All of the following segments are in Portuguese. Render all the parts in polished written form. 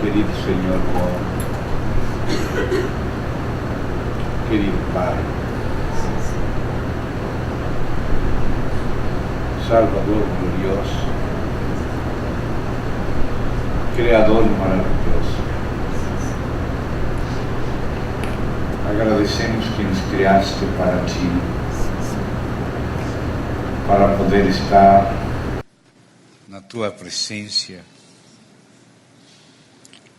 querido Senhor bom, querido Pai, Salvador glorioso, Criador maravilhoso. Agradecemos que nos criaste para Ti, para poder estar na Tua presença,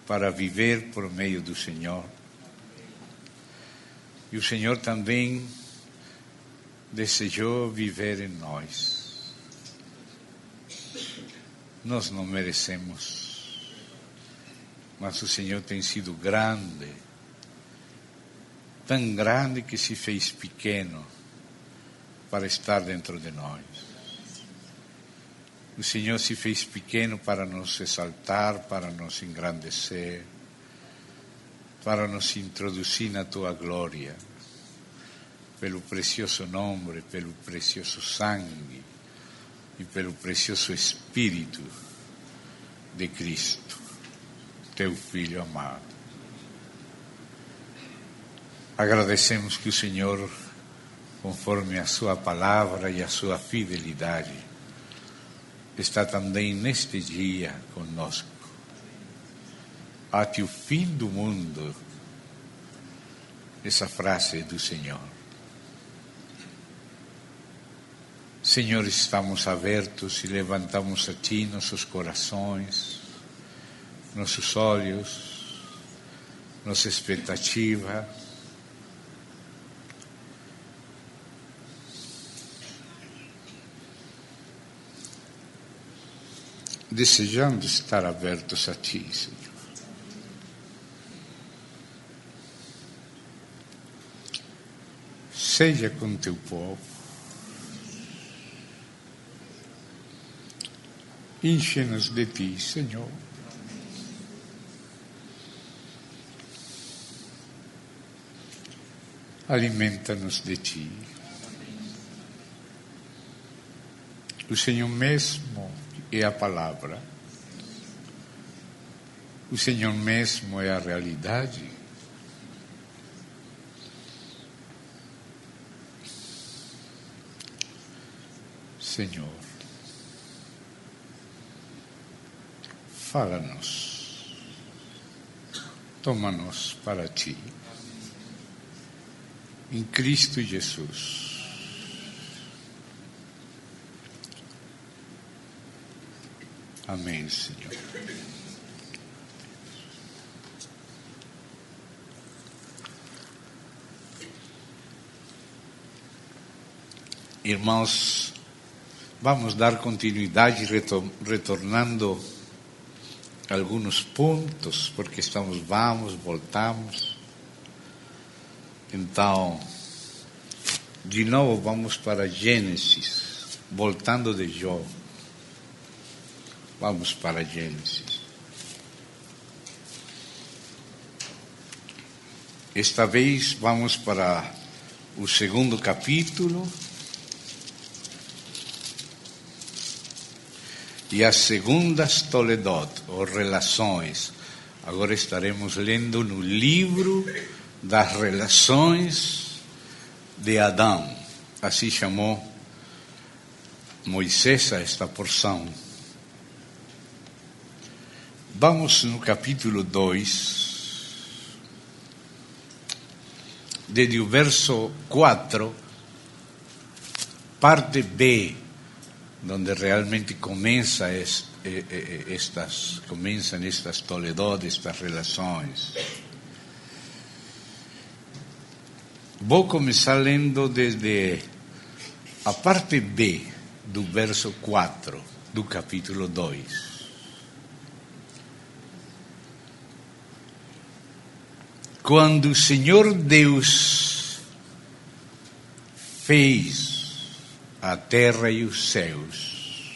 para viver por meio do Senhor. E o Senhor também desejou viver em nós. Nós não merecemos, mas o Senhor tem sido grande, tão grande que se fez pequeno para estar dentro de nós. O Senhor se fez pequeno para nos exaltar, para nos engrandecer, para nos introduzir na Tua glória, pelo precioso nome, pelo precioso sangue e pelo precioso Espírito de Cristo, Teu Filho amado. Agradecemos que o Senhor, conforme a Sua palavra e a Sua fidelidade, está também neste dia conosco. Até o fim do mundo, essa frase do Senhor. Senhor, estamos abertos e levantamos a Ti nossos corações, nossos olhos, nossa expectativa. Desejando estar abertos a Ti, Senhor. Seja com Teu povo. Enche-nos de Ti, Senhor. Alimenta-nos de Ti. O Senhor mesmo é a palavra. O Senhor mesmo é a realidade. Senhor, fala-nos, toma-nos para Ti, em Cristo Jesus. Amém, Senhor. Irmãos, vamos dar continuidade retornando alguns pontos, porque voltamos. Então, de novo vamos para Gênesis, voltando de Jó. Vamos para Gênesis. Esta vez vamos para o segundo capítulo e as segundas Toledot, ou relações. Agora estaremos lendo no livro das relações de Adão. Assim chamou Moisés a esta porção. Vamos no capítulo 2, desde o verso 4, parte B, onde realmente começam estas Toledot, estas relações. Vou começar lendo desde a parte B do verso 4 do capítulo 2. Quando o Senhor Deus fez a terra e os céus,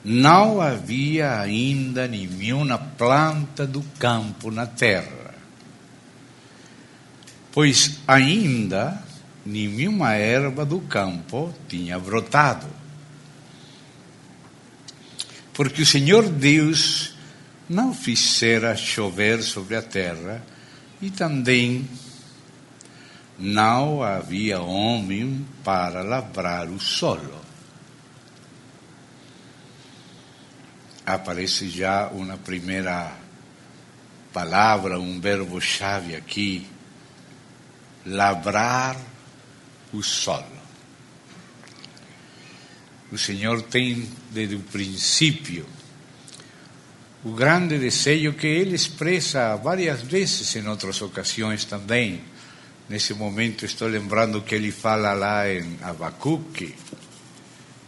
não havia ainda nenhuma planta do campo na terra, pois ainda nenhuma erva do campo tinha brotado. Porque o Senhor Deus não fizera chover sobre a terra, e também não havia homem para lavrar o solo. Aparece já uma primeira palavra, um verbo-chave aqui, lavrar o solo. O Senhor tem, desde o princípio, o grande desejo que Ele expressa várias vezes em outras ocasiões também. Nesse momento estou lembrando que Ele fala lá em Abacuque,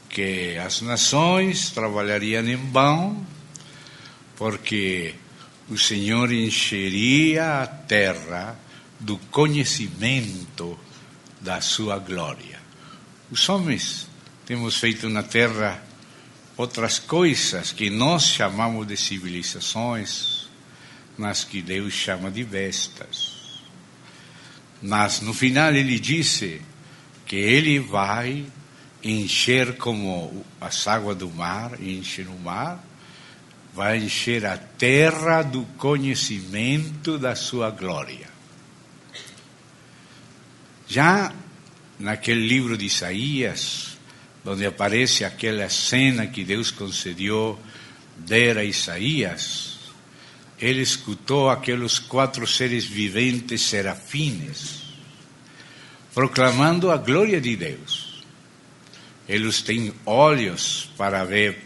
que as nações trabalhariam em vão, porque o Senhor encheria a terra do conhecimento da sua glória. Os homens temos feito na terra outras coisas que nós chamamos de civilizações, mas que Deus chama de bestas. Mas no final ele disse que ele vai encher como as águas do mar, enche no mar, vai encher a terra do conhecimento da sua glória. Já naquele livro de Isaías, onde aparece aquela cena que Deus concedeu dar a Isaías, ele escutou aqueles 4 seres viventes serafines, proclamando a glória de Deus. Eles têm olhos para ver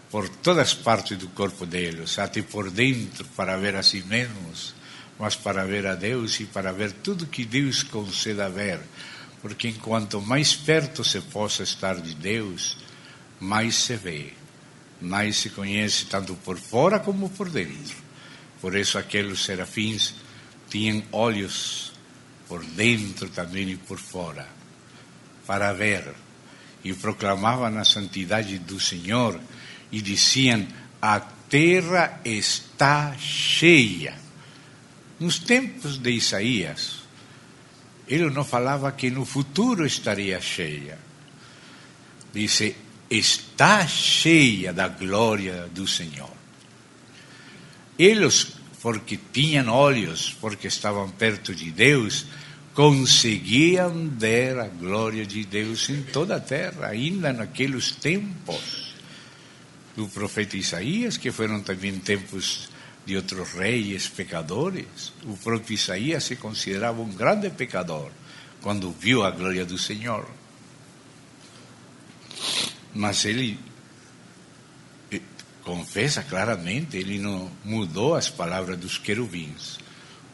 por todas partes do corpo deles, até por dentro, para ver a si mesmos, mas para ver a Deus e para ver tudo que Deus concede a ver. Porque enquanto mais perto se possa estar de Deus, mais se vê, mais se conhece, tanto por fora como por dentro. Por isso aqueles serafins tinham olhos por dentro também e por fora, para ver. E proclamavam a santidade do Senhor e diziam: a terra está cheia. Nos tempos de Isaías, ele não falava que no futuro estaria cheia. Disse, está cheia da glória do Senhor. Eles, porque tinham olhos, porque estavam perto de Deus, conseguiam ver a glória de Deus em toda a terra, ainda naqueles tempos do profeta Isaías, que foram também tempos de outros reis pecadores. O próprio Isaías se considerava um grande pecador quando viu a glória do Senhor. Mas ele confessa claramente, ele não mudou as palavras dos querubins.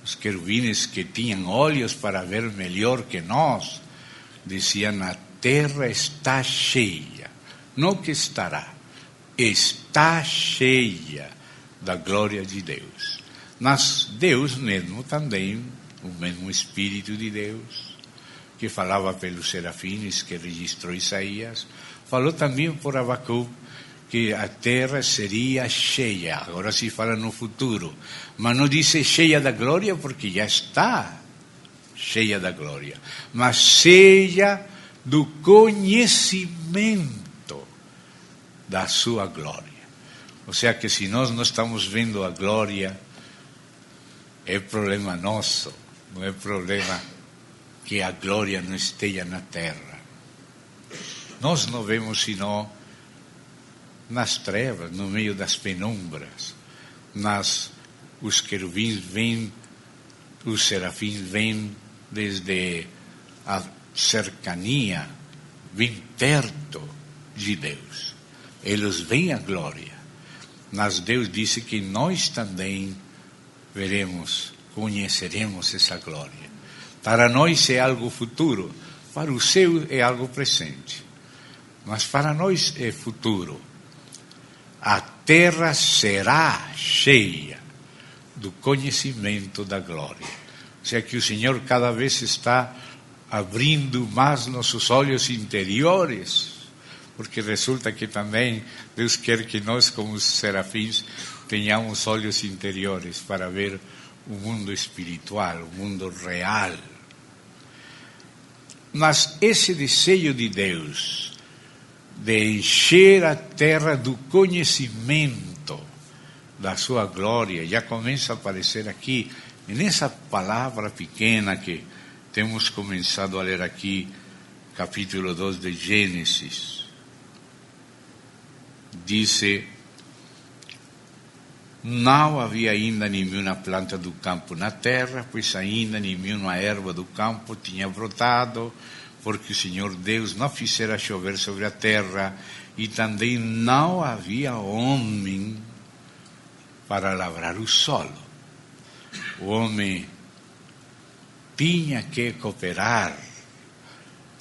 Os querubins que tinham olhos para ver melhor que nós, diziam: a terra está cheia, não que estará, está cheia da glória de Deus. Mas Deus mesmo também, o mesmo Espírito de Deus, que falava pelos serafins, que registrou Isaías, falou também por Abacuque que a terra seria cheia. Agora se fala no futuro, mas não diz cheia da glória, porque já está cheia da glória, mas cheia do conhecimento da sua glória. Ou seja, que se nós não estamos vendo a glória, é problema nosso, não é problema que a glória não esteja na terra. Nós não vemos senão nas trevas, no meio das penumbras. Os querubins vêm, os serafins vêm desde a cercania, vêm perto de Deus. Eles veem a glória. Mas Deus disse que nós também veremos, conheceremos essa glória. Para nós é algo futuro, para o céu é algo presente. Mas para nós é futuro. A terra será cheia do conhecimento da glória. Ou seja, que o Senhor cada vez está abrindo mais nossos olhos interiores, porque resulta que também Deus quer que nós, como os serafins, tenhamos olhos interiores para ver o mundo espiritual, o mundo real. Mas esse desejo de Deus de encher a terra do conhecimento da sua glória já começa a aparecer aqui, nessa palavra pequena que temos começado a ler aqui, capítulo 2 de Gênesis. Diz: não havia ainda nenhuma planta do campo na terra, pois ainda nenhuma erva do campo tinha brotado, porque o Senhor Deus não fizera chover sobre a terra, e também não havia homem para lavrar o solo. O homem tinha que cooperar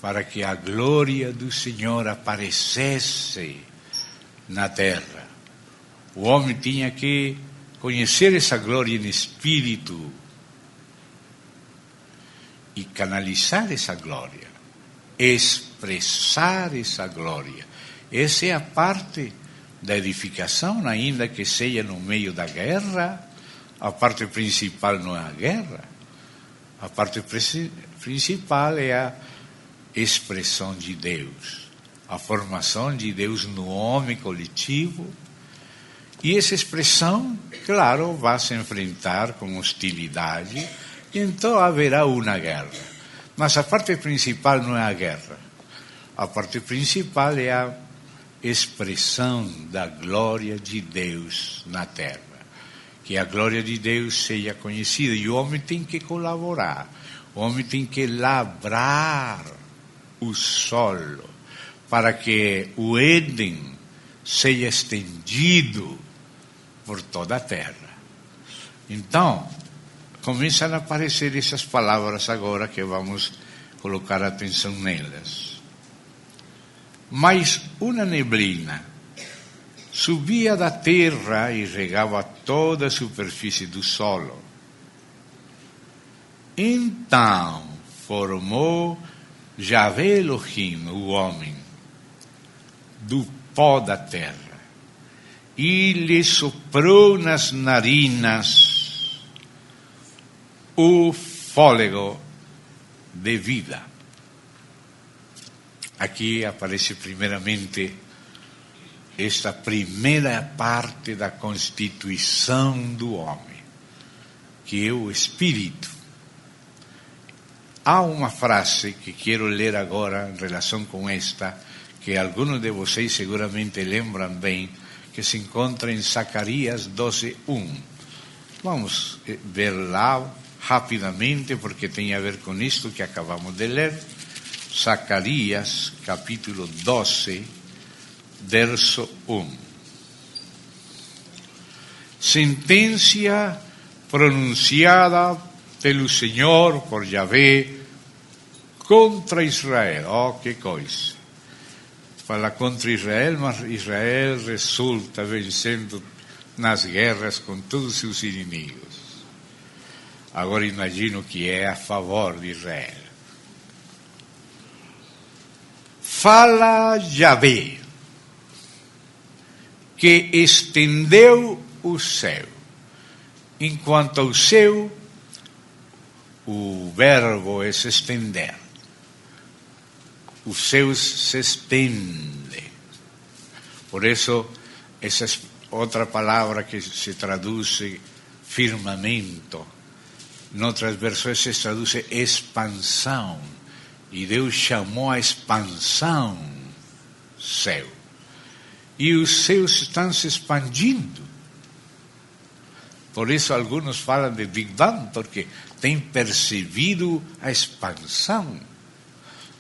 para que a glória do Senhor aparecesse na terra. O homem tinha que conhecer essa glória em espírito e canalizar essa glória, expressar essa glória. Essa é a parte da edificação, ainda que seja no meio da guerra. A parte principal não é a guerra. A parte principal é a expressão de Deus, a formação de Deus no homem coletivo. E essa expressão, claro, vai se enfrentar com hostilidade, e então haverá uma guerra. Mas a parte principal não é a guerra. A parte principal é a expressão da glória de Deus na terra. Que a glória de Deus seja conhecida. E o homem tem que colaborar. O homem tem que labrar o solo para que o Éden seja estendido por toda a terra. Então, começam a aparecer essas palavras agora que vamos colocar atenção nelas. Mas uma neblina subia da terra e regava toda a superfície do solo. Então formou Yahvé Elohim, o homem, do pó da terra, e lhe soprou nas narinas o fôlego de vida. Aqui aparece primeiramente esta primeira parte da constituição do homem, que é o espírito. Há uma frase que quero ler agora em relação com esta, que alguns de vocês seguramente lembram bem, que se encontra em Zacarias 12:1. Vamos ver lá rapidamente, porque tem a ver com isto que acabamos de ler. Zacarias, capítulo 12, verso 1. Sentença pronunciada pelo Senhor, por Yahvé, contra Israel. Oh, que coisa! Fala contra Israel, mas Israel resulta vencendo nas guerras com todos os seus inimigos. Agora imagino que é a favor de Israel. Fala Yahvé, que estendeu o céu. Enquanto o céu, o verbo é se estender. O céu se estende. Por isso, essa é outra palavra que se traduz firmamento. Em outras versões se traduz expansão. E Deus chamou a expansão céu. E os céus estão se expandindo. Por isso alguns falam de Big Bang, porque têm percebido a expansão.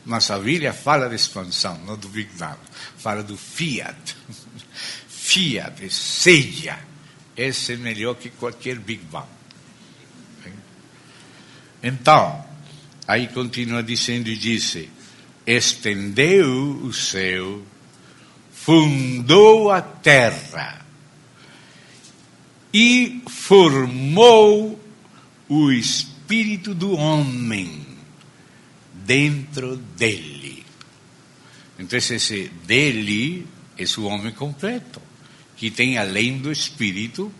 Mas a Bíblia fala de expansão, não do Big Bang. Fala do Fiat. Fiat, seja. Esse é melhor que qualquer Big Bang. Então, aí continua dizendo e disse: estendeu o céu, fundou a terra e formou o espírito do homem dentro dele. Então esse dele é o homem completo, que tem além do espírito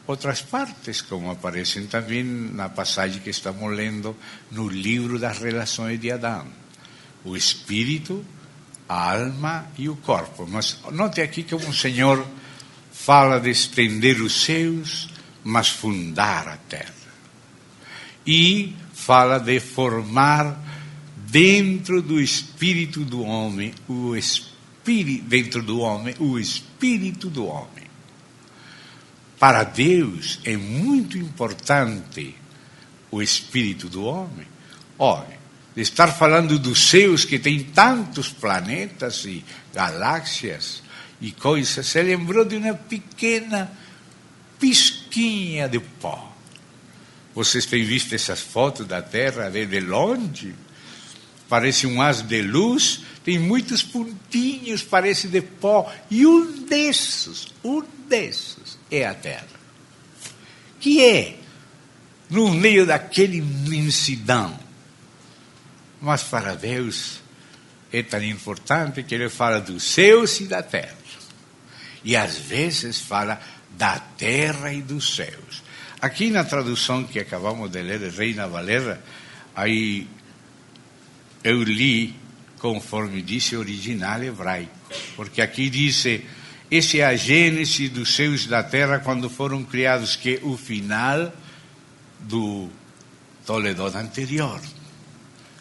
outras partes, como aparecem também na passagem que estamos lendo no livro das relações de Adão. O espírito, a alma e o corpo. Mas note aqui como o Senhor fala de estender os céus, mas fundar a terra. E fala de formar dentro do espírito do homem o espírito do homem. Para Deus é muito importante o espírito do homem. Olha, de estar falando dos céus que tem tantos planetas e galáxias e coisas, se lembrou de uma pequena pisquinha de pó. Vocês têm visto essas fotos da Terra de longe? Parece um haz de luz, tem muitos pontinhos, parece de pó. E um desses é a Terra. Que é no meio daquele imensidão. Mas para Deus é tão importante que Ele fala dos céus e da terra. E às vezes fala da terra e dos céus. Aqui na tradução que acabamos de ler, Reina Valera, aí eu li conforme disse o original hebraico. Porque aqui diz, esse é a gênese dos céus da terra quando foram criados, que é o final do Toledot anterior.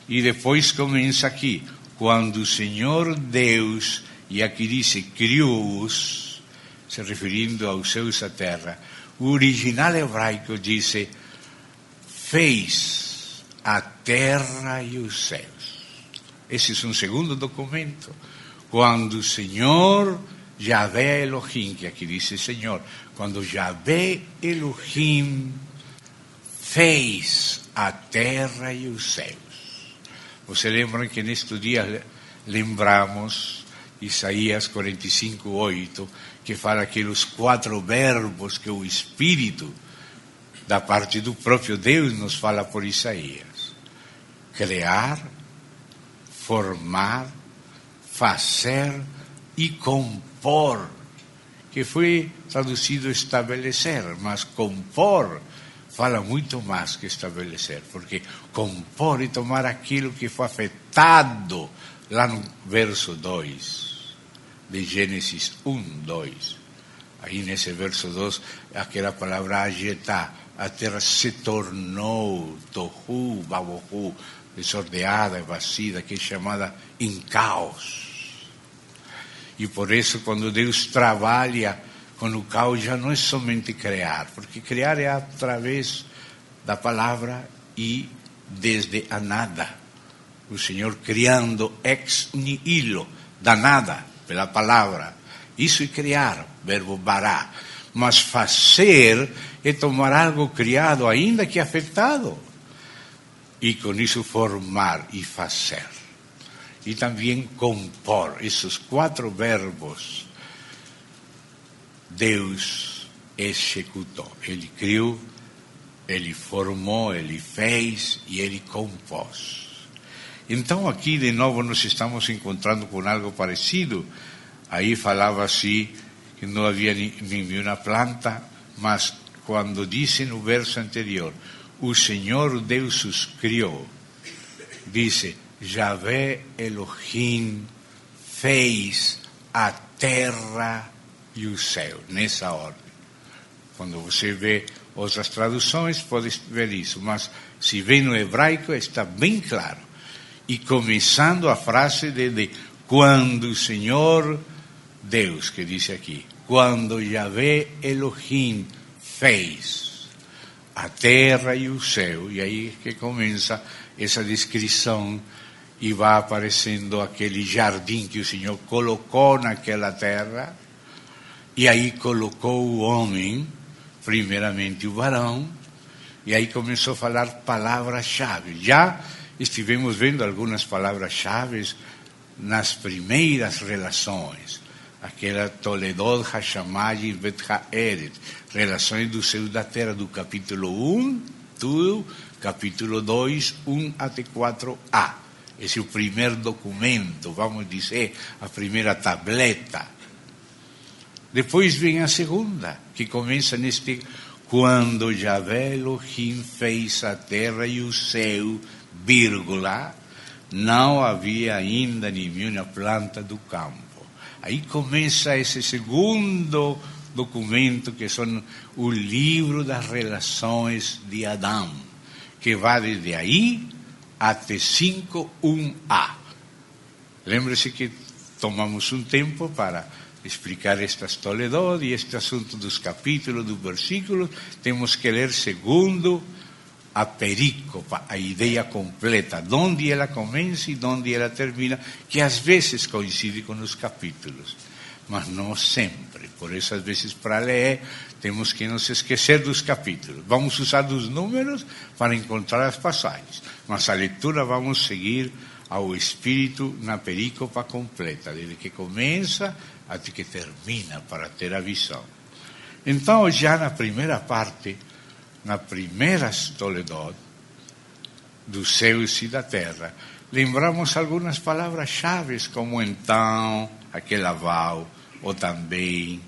E depois começa aqui, quando o Senhor Deus, e aqui diz, criou-os, se referindo aos céus da terra, o original hebraico diz, fez a terra e os céus. Esse é um segundo documento. Quando o Senhor Yahvé Elohim, que aqui diz Senhor, quando Yahvé Elohim fez a terra e os céus. Você lembra que neste dia lembramos Isaías 45:8, que fala aqueles 4 verbos que o Espírito, da parte do próprio Deus, nos fala por Isaías: criar, formar, fazer e compor, que foi traduzido estabelecer, mas compor fala muito mais que estabelecer, porque compor e tomar aquilo que foi afetado lá no verso 2 de Gênesis 1:2. Aí nesse verso 2, aquela palavra ajetá, a terra se tornou tohu, babohu, desordenada, vazia, que é chamada em caos. E por isso, quando Deus trabalha com o caos, já não é somente criar, porque criar é através da palavra e desde a nada. O Senhor criando ex nihilo, da nada, pela palavra. Isso é criar, verbo bará. Mas fazer é tomar algo criado, ainda que afetado, e com isso formar e fazer. E também compor. Esses 4 verbos Deus executou. Ele criou, Ele formou, Ele fez e Ele compôs. Então aqui de novo nós estamos encontrando com algo parecido. Aí falava assim, que não havia nenhuma planta, mas quando disse no verso anterior, o Senhor Deus os criou, disse, Yahvé Elohim fez a terra e o céu, nessa ordem. Quando você vê outras traduções, pode ver isso, mas se vê no hebraico, está bem claro. E começando a frase de quando o Senhor Deus, que diz aqui, quando Yahvé Elohim fez a terra e o céu, e aí que começa essa descrição, e vai aparecendo aquele jardim que o Senhor colocou naquela terra, e aí colocou o homem, primeiramente o varão, e aí começou a falar palavras-chave. Já estivemos vendo algumas palavras-chave nas primeiras relações, aquela Toledot, Hashamai, Bet Haeret, relações do céu da terra, do capítulo 1, tudo, capítulo 2, 1 até 4a. Esse é o primeiro documento, vamos dizer, a primeira tableta. Depois vem a segunda, que começa neste, quando Yahvé Elohim fez a terra e o céu, vírgula, não havia ainda nenhuma planta do campo. Aí começa esse segundo documento que são o livro das relações de Adão, que vai desde aí até 5.1a. Lembre-se que tomamos um tempo para explicar esta Toledot e este assunto dos capítulos, dos versículos. Temos que ler segundo a perícopa, a ideia completa, onde ela começa e onde ela termina, que às vezes coincide com os capítulos, mas não sempre. Por isso, às vezes, para ler, temos que não se esquecer dos capítulos. Vamos usar os números para encontrar as passagens, mas a leitura vamos seguir ao Espírito na perícopa completa, desde que começa até que termina, para ter a visão. Então, já na primeira parte, na primeira Toledot, dos céus e da terra, lembramos algumas palavras-chave, como então, aquele aval, ou também,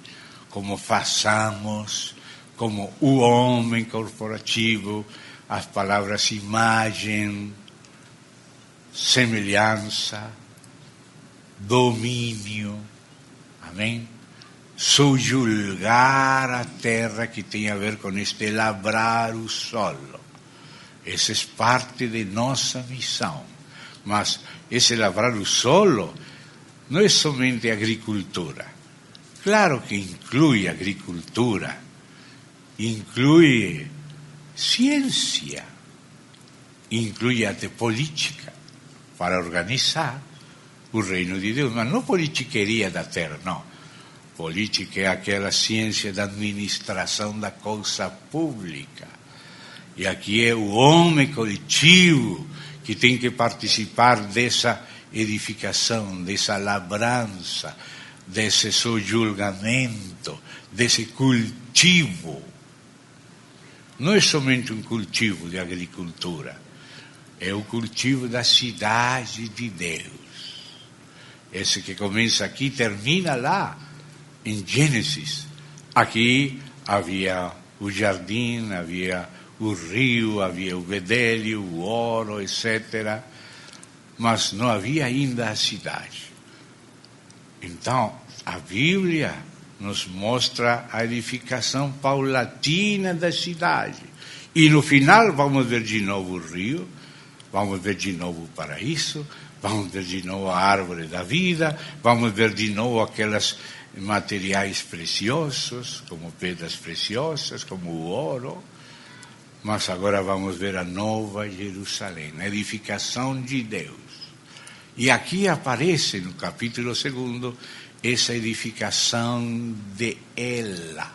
como façamos, como o homem corporativo, as palavras imagem, semelhança, domínio, amém? Subjugar a terra, que tem a ver com este labrar o solo. Essa é parte de nossa missão. Mas esse labrar o solo não é somente agricultura. Claro que inclui agricultura, inclui ciência, inclui até política, para organizar o reino de Deus. Mas não politiqueria da terra, não. Política é aquela ciência da administração da coisa pública. E aqui é o homem coletivo que tem que participar dessa edificação, dessa labrança, desse subjulgamento, desse cultivo. Não é somente um cultivo de agricultura, é o cultivo da cidade de Deus. Esse que começa aqui e termina lá, em Gênesis. Aqui havia o jardim, havia o rio, havia o bedélio, o ouro, etc. Mas não havia ainda a cidade. Então, a Bíblia nos mostra a edificação paulatina da cidade. E no final vamos ver de novo o rio, vamos ver de novo o paraíso, vamos ver de novo a árvore da vida, vamos ver de novo aquelas materiais preciosos, como pedras preciosas, como o ouro. Mas agora vamos ver a Nova Jerusalém, a edificação de Deus. E aqui aparece no capítulo 2 essa edificação de ela.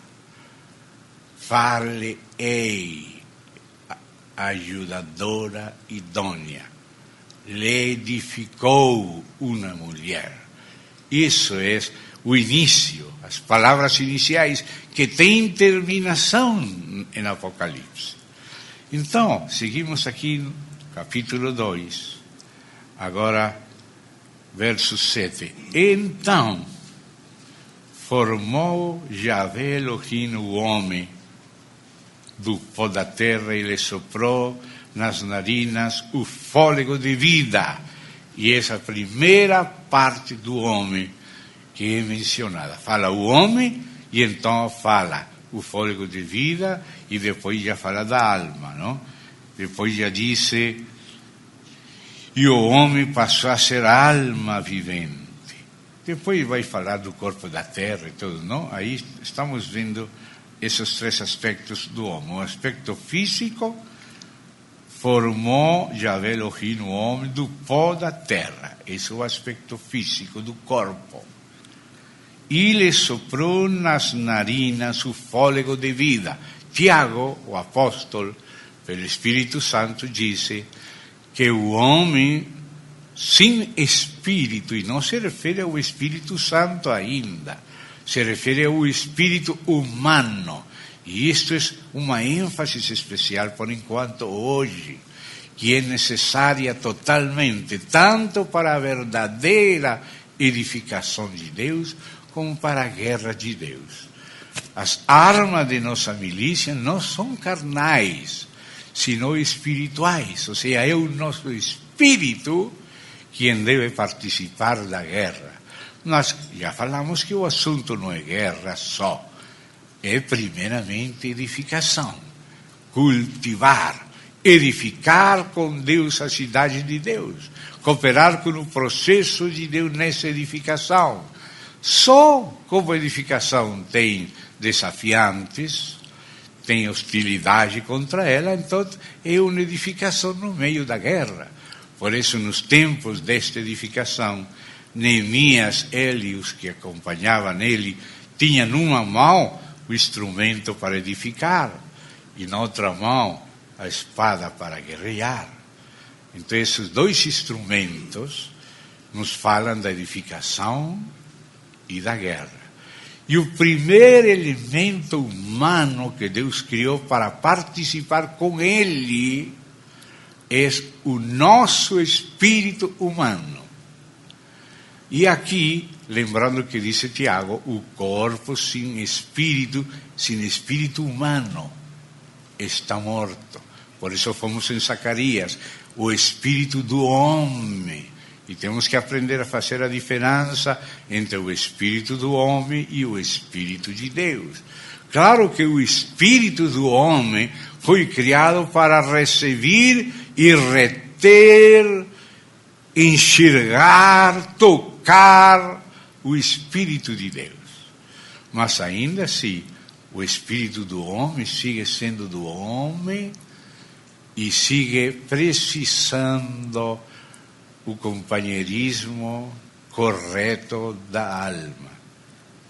Far-lhe-ei, ajudadora idônea. Le edificou uma mulher. Isso é o início, as palavras iniciais, que tem terminação em Apocalipse. Então, seguimos aqui no capítulo 2, agora, verso 7. Então, formou Yahvé Elohim o homem do pó da terra e lhe soprou nas narinas o fôlego de vida. E essa primeira parte do homem que é mencionada. Fala o homem e então fala o fôlego de vida e depois já fala da alma, não? Depois já disse, e o homem passou a ser alma vivente. Depois vai falar do corpo da terra e tudo, não? Aí estamos vendo esses três aspectos do homem. O aspecto físico, formou Yahvé Elohim o homem do pó da terra. Esse é o aspecto físico do corpo. E lhe soprou nas narinas o fôlego de vida. Tiago, o apóstolo, pelo Espírito Santo, disse que o homem sem espírito, e não se refere ao Espírito Santo ainda, se refere ao espírito humano. E isto é uma ênfase especial, por enquanto, hoje, que é necessária totalmente, tanto para a verdadeira edificação de Deus, como para a guerra de Deus. As armas de nossa milícia não são carnais, sino espirituais. Ou seja, é o nosso espírito quem deve participar da guerra. Nós já falamos que o assunto não é guerra só, é primeiramente edificação. Cultivar, edificar com Deus a cidade de Deus, cooperar com o processo de Deus nessa edificação. Só como a edificação tem desafiantes, tem hostilidade contra ela, então é uma edificação no meio da guerra. Por isso, nos tempos desta edificação, Neemias, ele e os que acompanhavam ele, tinham numa mão o instrumento para edificar, e na outra mão a espada para guerrear. Então, esses dois instrumentos nos falam da edificação e da guerra. E o primeiro elemento humano que Deus criou para participar com Ele é o nosso espírito humano. E aqui, lembrando que disse Tiago, o corpo sem espírito humano está morto. Por isso fomos em Zacarias, o espírito do homem. E temos que aprender a fazer a diferença entre o espírito do homem e o espírito de Deus. Claro que o espírito do homem foi criado para receber e reter, enxergar, tocar o espírito de Deus. Mas ainda assim, o espírito do homem sigue sendo do homem e sigue precisando o companheirismo correto da alma,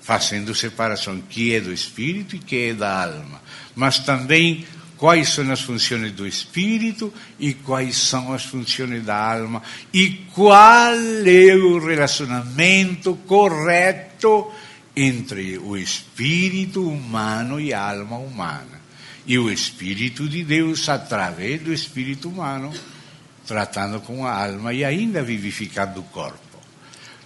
fazendo separação que é do espírito e que é da alma, mas também quais são as funções do espírito e quais são as funções da alma e qual é o relacionamento correto entre o espírito humano e a alma humana, e o espírito de Deus através do espírito humano, tratando com a alma e ainda vivificando o corpo.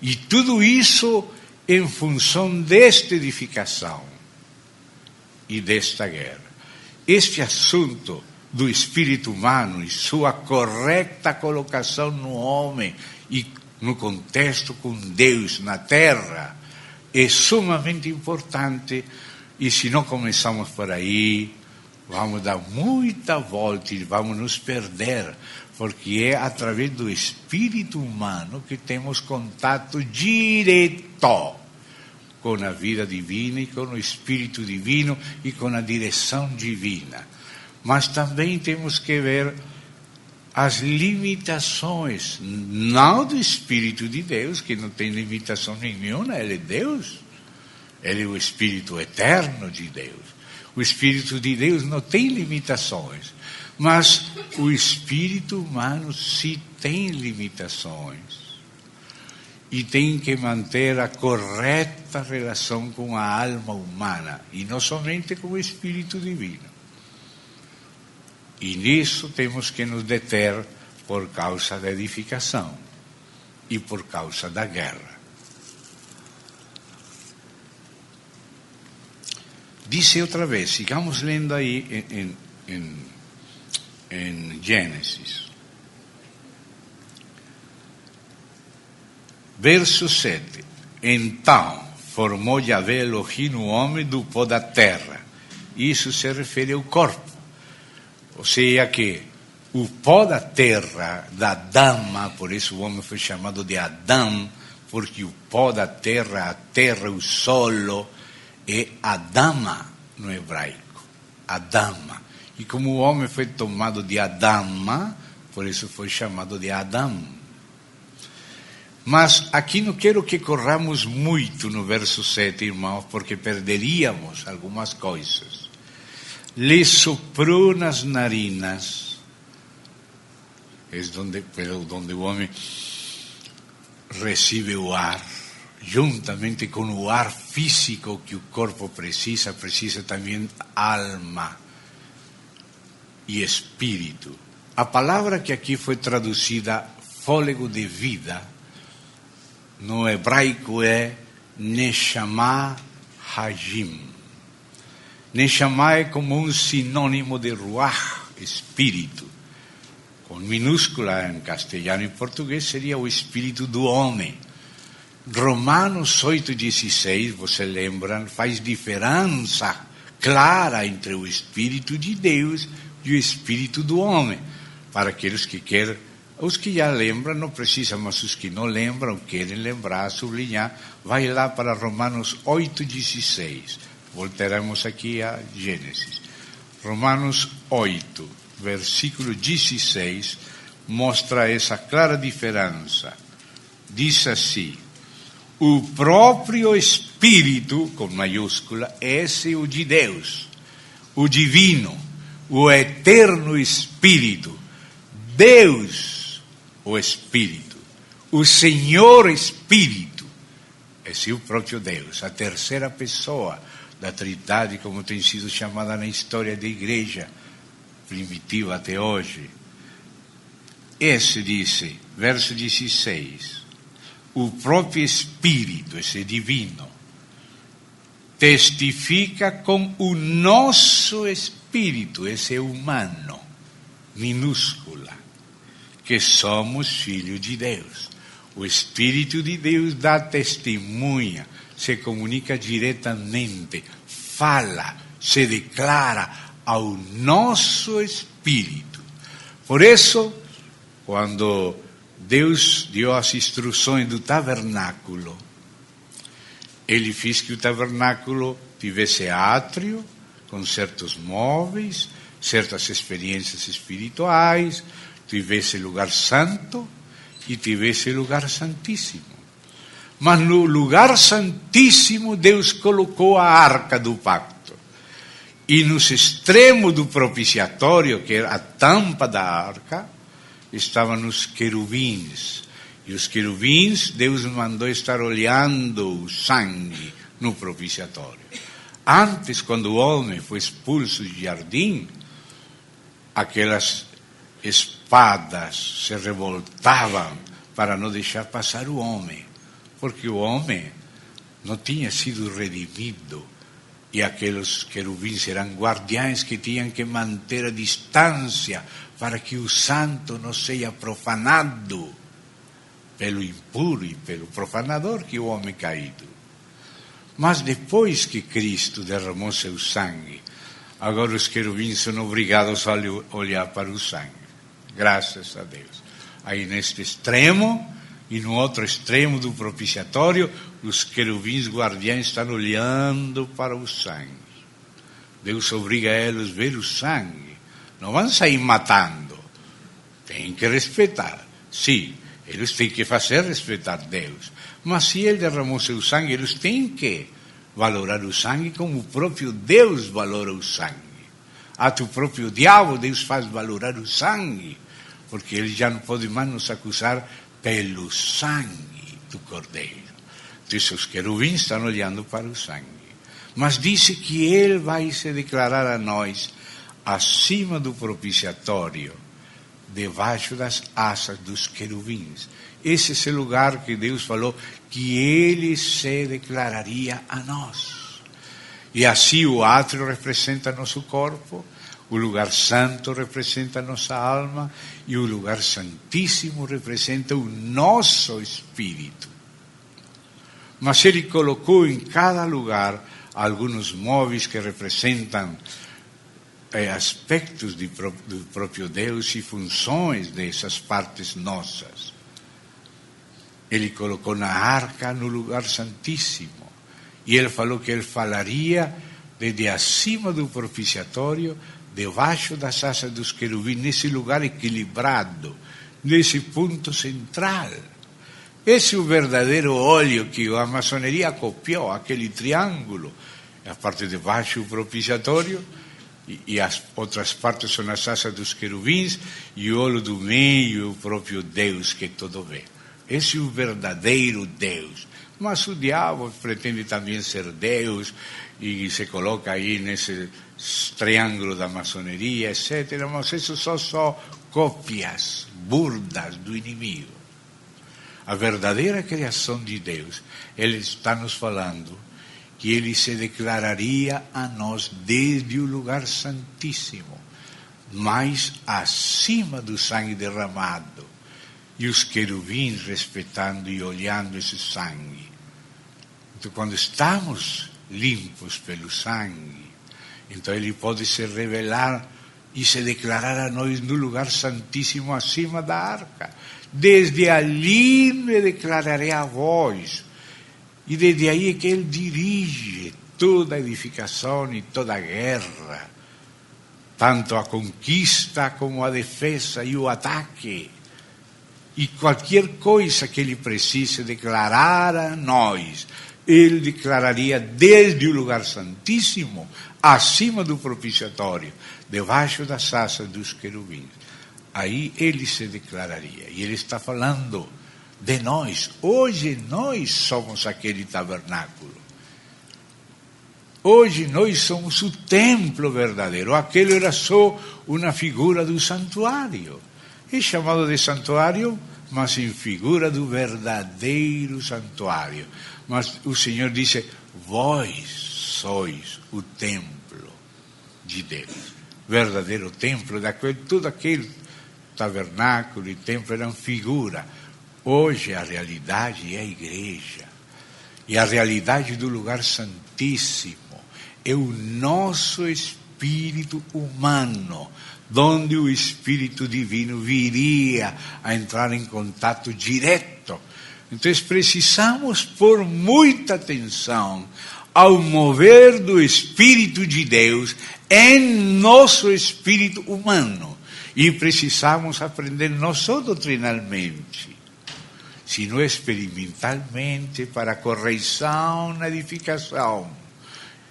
E tudo isso em função desta edificação e desta guerra. Este assunto do espírito humano e sua correta colocação no homem e no contexto com Deus na terra é sumamente importante, e se não começamos por aí, vamos dar muita volta e vamos nos perder, porque é através do espírito humano que temos contato direto com a vida divina e com o espírito divino e com a direção divina. Mas também temos que ver as limitações, não do espírito de Deus, que não tem limitação nenhuma, ele é Deus, ele é o espírito eterno de Deus. O espírito de Deus não tem limitações, mas o espírito humano sim tem limitações. E tem que manter a correta relação com a alma humana, e não somente com o espírito divino. E nisso temos que nos deter por causa da edificação e por causa da guerra. Disse outra vez, sigamos lendo aí em Gênesis. Verso 7. Então formou Yahvé Elohim o homem do pó da terra. Isso se refere ao corpo. Ou seja que o pó da terra, da Adama, por isso o homem foi chamado de Adão, porque o pó da terra, a terra, o solo, é Adama no hebraico. Adama. E como o homem foi tomado de Adama, por isso foi chamado de Adão. Mas aqui não quero que corramos muito no verso 7, irmãos, porque perderíamos algumas coisas. Lhe soprou nas narinas, é onde o homem recebe o ar, juntamente com o ar físico que o corpo precisa também alma e espírito. A palavra que aqui foi traduzida fôlego de vida, no hebraico é Neshama Hajim. Neshama é como um sinônimo de Ruach, espírito. Com minúscula em castelhano e português seria o espírito do homem. Romanos 8,16, você lembra, faz diferença clara entre o Espírito de Deus e o Espírito do homem. Para aqueles que querem, os que já lembram, não precisam, mas os que não lembram, querem lembrar, sublinhar, vai lá para Romanos 8,16. Voltaremos aqui a Gênesis. Romanos 8, versículo 16, mostra essa clara diferença. Diz assim: o próprio Espírito, com maiúscula, esse é o de Deus, o divino, o eterno Espírito, Deus, o Espírito, o Senhor Espírito, esse é o próprio Deus, a terceira pessoa da Trindade, como tem sido chamada na história da igreja primitiva até hoje. Esse disse, verso 16, o próprio Espírito, esse divino, testifica com o nosso espírito, esse é humano, minúscula, que somos filhos de Deus. O Espírito de Deus dá testemunha, se comunica diretamente, fala, se declara ao nosso espírito. Por isso, quando Deus deu as instruções do tabernáculo, ele fez que o tabernáculo tivesse átrio, com certos móveis, certas experiências espirituais, tivesse lugar santo e tivesse lugar santíssimo. Mas no lugar santíssimo Deus colocou a arca do pacto. E nos extremos do propiciatório, que era a tampa da arca, estavam os querubins. E os querubins, Deus mandou estar olhando o sangue no propiciatório. Antes, quando o homem foi expulso do jardim, aquelas espadas se revoltavam para não deixar passar o homem. Porque o homem não tinha sido redimido. E aqueles querubins eram guardiães que tinham que manter a distância para que o santo não seja profanado pelo impuro e pelo profanador, que é o homem caído. Mas depois que Cristo derramou seu sangue, agora os querubins são obrigados a olhar para o sangue. Graças a Deus. Aí neste extremo, e no outro extremo do propiciatório, os querubins guardiães estão olhando para o sangue. Deus obriga eles a ver o sangue. Não vão sair matando. Tem que respeitar. Sim, eles têm que fazer respeitar Deus. Mas se ele derramou seu sangue, eles têm que valorar o sangue como o próprio Deus valora o sangue. Até o próprio diabo, Deus faz valorar o sangue. Porque ele já não pode mais nos acusar pelo sangue do Cordeiro. Então, os querubins estão olhando para o sangue. Mas disse que ele vai se declarar a nós acima do propiciatório, debaixo das asas dos querubins. Esse é o lugar que Deus falou que ele se declararia a nós. E assim o átrio representa nosso corpo, o lugar santo representa nossa alma e o lugar santíssimo representa o nosso espírito. Mas ele colocou em cada lugar alguns móveis que representam aspectos do próprio Deus e funções dessas partes nossas. Ele colocou na arca no lugar santíssimo. E ele falou que ele falaria desde acima do propiciatório, debaixo das asas dos querubins, nesse lugar equilibrado, nesse ponto central. Esse é o verdadeiro óleo que a maçonaria copiou, aquele triângulo. A parte de baixo o propiciatório, e as outras partes são as asas dos querubins, e o olho do meio, o próprio Deus que todo vê. Esse é o verdadeiro Deus. Mas o diabo pretende também ser Deus, e se coloca aí nesse triângulo da maçonaria, etc. Mas isso são só cópias burdas do inimigo. A verdadeira criação de Deus, ele está nos falando que ele se declararia a nós desde o lugar santíssimo, mais acima do sangue derramado, e os querubins respeitando e olhando esse sangue. Então, quando estamos limpos pelo sangue, Então Ele pode se revelar e se declarar a nós no lugar santíssimo acima da arca. Desde ali me declararei a vós. E desde aí é que Ele dirige toda a edificação e toda a guerra, tanto a conquista como a defesa e o ataque. E qualquer coisa que Ele precise declarar a nós, Ele declararia desde o lugar santíssimo, acima do propiciatório, debaixo das asas dos querubins. Aí Ele se declararia. E Ele está falando de nós. Hoje nós somos aquele tabernáculo. Hoje nós somos o templo verdadeiro. Aquele era só uma figura do santuário. É chamado de santuário, mas em figura do verdadeiro santuário. Mas o Senhor disse, vós sois o templo de Deus. Verdadeiro templo, todo aquele tabernáculo e templo eram figura. Hoje a realidade é a igreja. E a realidade do lugar santíssimo é o nosso espírito humano, onde o Espírito Divino viria a entrar em contato direto. Então precisamos pôr muita atenção ao mover do Espírito de Deus em nosso espírito humano. E precisamos aprender não só doutrinalmente, sino experimentalmente para correção na edificação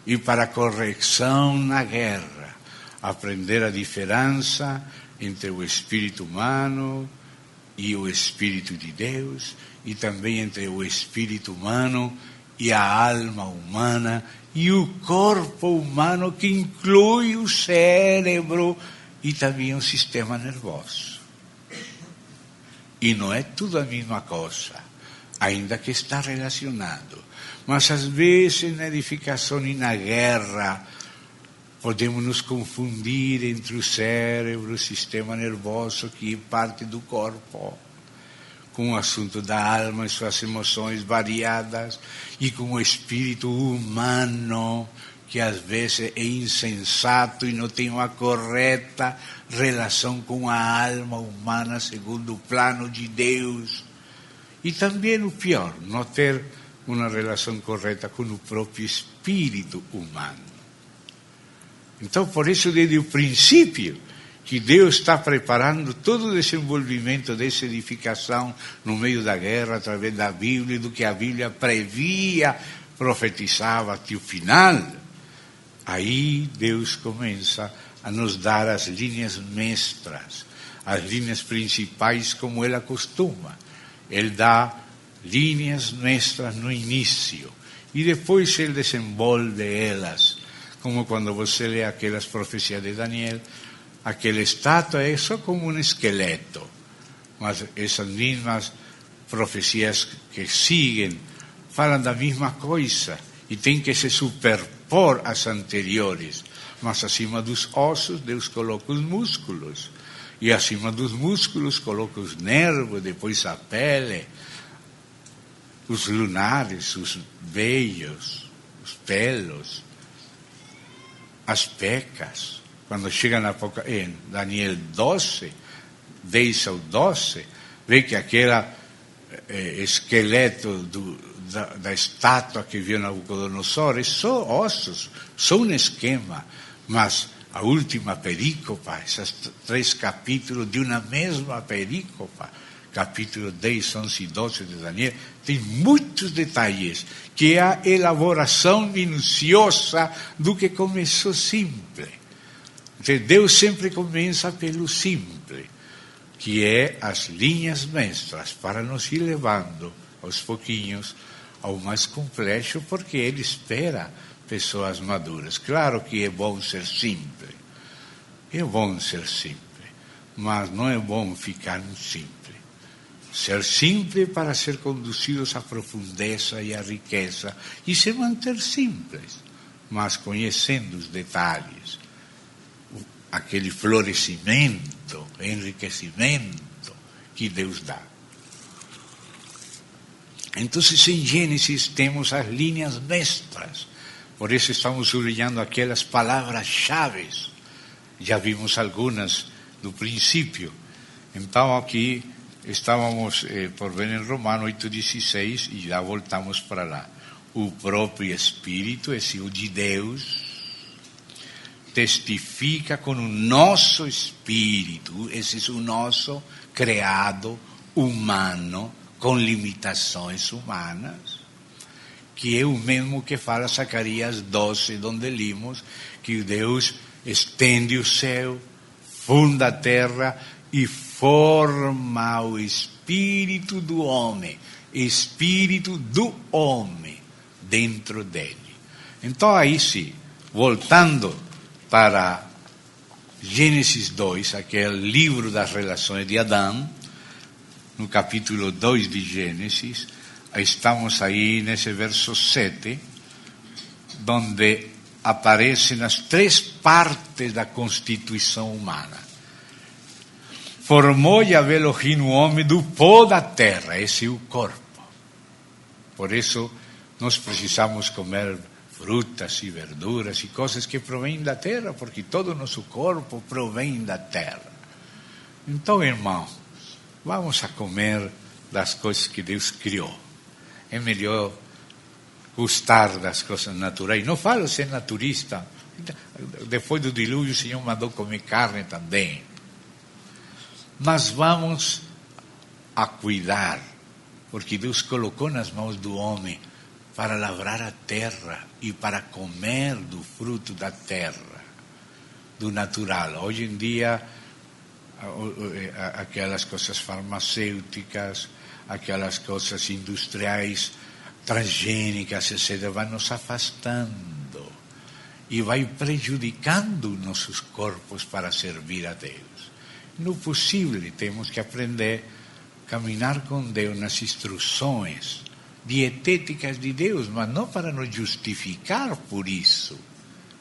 e para correção na guerra. Aprender a diferença entre o espírito humano e o Espírito de Deus, e também entre o espírito humano e a alma humana e o corpo humano, que inclui o cérebro e também o sistema nervoso. E não é tudo a mesma coisa, ainda que está relacionado. Mas às vezes na edificação e na guerra podemos nos confundir entre o cérebro e o sistema nervoso, que é parte do corpo, com o assunto da alma e suas emoções variadas, e com o espírito humano, que às vezes é insensato e não tem uma correta relação com a alma humana segundo o plano de Deus. E também o pior, não ter uma relação correta com o próprio espírito humano. Então, por isso, desde o princípio, que Deus está preparando todo o desenvolvimento dessa edificação no meio da guerra, através da Bíblia, do que a Bíblia previa, profetizava até o final. Aí Deus começa a nos dar as linhas mestras, as linhas principais, como Ele costuma. Ele dá linhas mestras no início e depois Ele desenvolve elas, como quando você lê aquelas profecias de Daniel. Aquela estátua é só como um esqueleto, mas essas mesmas profecias que seguem falam da mesma coisa e tem que se superpor às anteriores. Mas acima dos ossos Deus coloca os músculos, e acima dos músculos coloca os nervos, depois a pele, os lunares, os veios, os pelos, as pecas. Quando chega em Daniel 12, 10 ao 12, vê que aquele esqueleto da estátua que viu Nabucodonosor é só ossos, só um esquema, mas a última perícopa, esses 3 capítulos de uma mesma perícopa, capítulo 10, 11 e 12 de Daniel, tem muitos detalhes, que é a elaboração minuciosa do que começou simples. Deus sempre começa pelo simples, que é as linhas mestras, para nos ir levando aos pouquinhos ao mais complexo, porque Ele espera pessoas maduras. Claro que é bom ser simples, mas não é bom ficar no simples. Ser simples para ser conduzidos à profundeza e à riqueza, e se manter simples, mas conhecendo os detalhes, aquele florescimento, enriquecimento que Deus dá. Então, em Gênesis temos as linhas mestras Por isso estamos sublinhando aquelas palavras-chave. Já vimos algumas do princípio. Então aqui estávamos por ver em Romano 8,16 e já voltamos para lá. O próprio Espírito, esse o de Deus, testifica com o nosso espírito, esse é o nosso criado humano, com limitações humanas, que é o mesmo que fala Zacarias 12, onde limos que Deus estende o céu, funda a terra e forma o espírito do homem dentro dele. Então aí sim, voltando para Gênesis 2, aquele livro das relações de Adão, no capítulo 2 de Gênesis, estamos aí nesse verso 7, onde aparecem as três partes da constituição humana. Formou Yahvé Elohim o homem do pó da terra, esse é o corpo. Por isso, nós precisamos comer frutas e verduras e coisas que provêm da terra, porque todo o nosso corpo provém da terra. Então, irmãos, vamos a comer das coisas que Deus criou. É melhor gostar das coisas naturais. Não falo ser naturista. Depois do dilúvio, o Senhor mandou comer carne também. Mas vamos a cuidar, porque Deus colocou nas mãos do homem para lavrar a terra e para comer do fruto da terra, do natural. Hoje em dia, aquelas coisas farmacêuticas, aquelas coisas industriais, transgênicas, etc., vai nos afastando e vai prejudicando nossos corpos para servir a Deus. No possível, temos que aprender a caminhar com Deus nas instruções dietéticas de Deus, mas não para nos justificar por isso.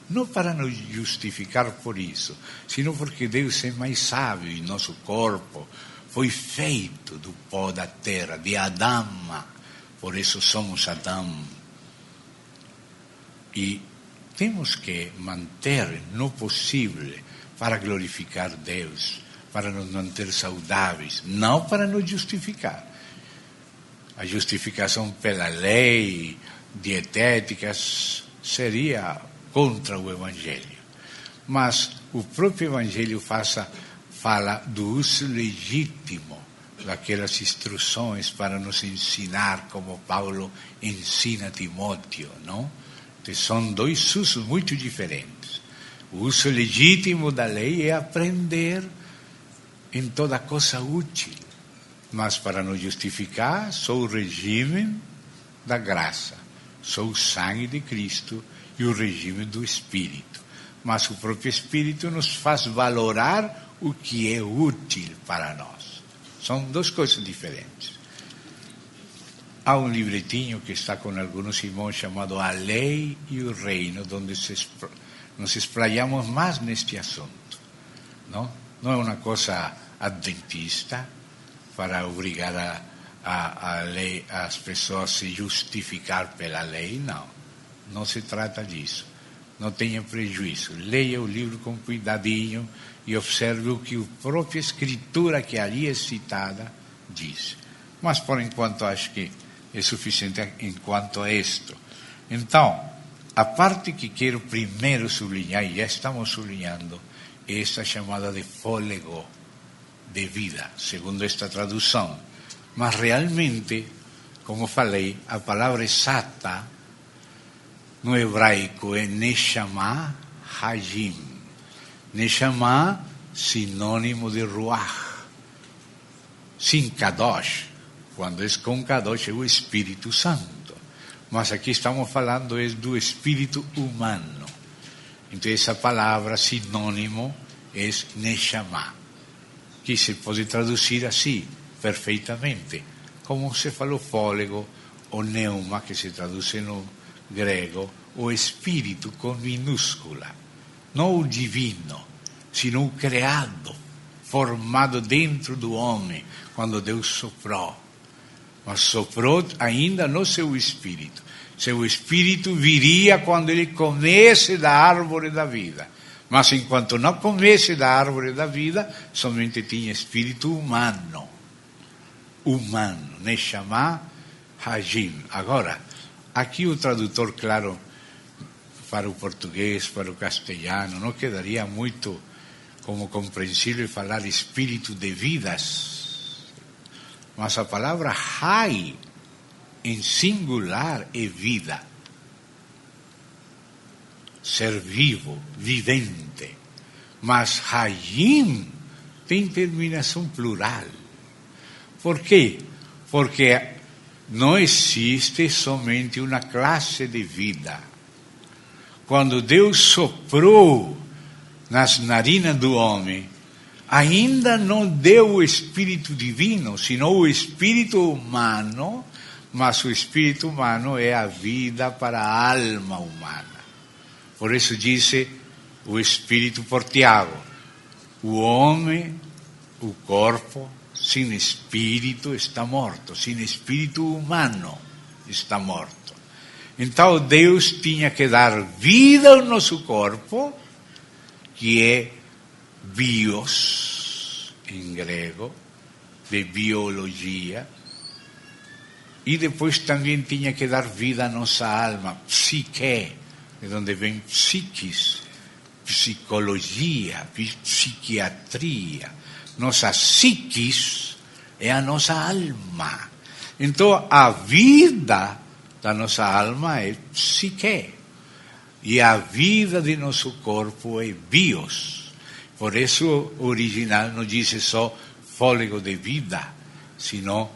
Não para nos justificar por isso, sino porque Deus é mais sábio e nosso corpo foi feito do pó da terra, de Adão. Por isso somos Adão. E temos que manter no possível para glorificar Deus, para nos manter saudáveis, não para nos justificar. A justificação pela lei dietética seria contra o Evangelho. Mas o próprio Evangelho fala do uso legítimo daquelas instruções para nos ensinar, como Paulo ensina a Timóteo, não? Que são dois usos muito diferentes. O uso legítimo da lei é aprender em toda coisa útil. Mas para nos justificar, sou o regime da graça, sou o sangue de Cristo e o regime do Espírito. Mas o próprio Espírito nos faz valorar o que é útil para nós. São duas coisas diferentes. Há um livretinho que está com alguns irmãos chamado A Lei e o Reino, onde nos explayamos mais neste assunto. Não é uma coisa adventista, para obrigar as pessoas a se justificar pela lei, não. Não se trata disso. Não tenha prejuízo. Leia o livro com cuidadinho e observe o que a própria Escritura que ali é citada diz. Mas, por enquanto, acho que é suficiente enquanto a isto. Então, a parte que quero primeiro sublinhar, e já estamos sublinhando, é esta chamada de fôlego de vida, segundo esta tradução. Mas realmente, como falei, a palavra exata no hebraico é Neshama Hajim. Neshama, sinônimo de Ruach. Sim, Kadosh. Quando é com Kadosh é o Espírito Santo. Mas aqui estamos falando do Espírito humano. Então essa palavra, sinônimo, é Neshama, que se pode traduzir assim, perfeitamente, como se falou fôlego, ou pneuma, que se traduz no grego, o espírito com minúscula, não o divino, sino o criado, formado dentro do homem, quando Deus soprou. Mas soprou ainda no seu espírito. Seu espírito viria quando ele comesse da árvore da vida. Mas enquanto não comesse da árvore da vida, somente tinha espírito humano. Humano, Neshama Hajim. Agora, aqui o tradutor, claro, para o português, para o castelhano, não quedaria muito como compreensível falar espírito de vidas. Mas a palavra Hai, em singular, é vida. Ser vivo, vivente. Mas Hayim tem terminação plural. Por quê? Porque não existe somente uma classe de vida. Quando Deus soprou nas narinas do homem, ainda não deu o Espírito Divino, senão o Espírito humano, mas o Espírito humano é a vida para a alma humana. Por isso disse o Espírito por Tiago, o homem, o corpo, sem Espírito está morto, sem Espírito humano está morto. Então Deus tinha que dar vida ao nosso corpo, que é bios, em grego, de biologia, e depois também tinha que dar vida à nossa alma, psique, de onde vem psiquis, psicologia, psiquiatria. Nossa psiquis é a nossa alma. Então, a vida da nossa alma é psique. E a vida de nosso corpo é bios. Por isso, o original não diz só fôlego de vida, sino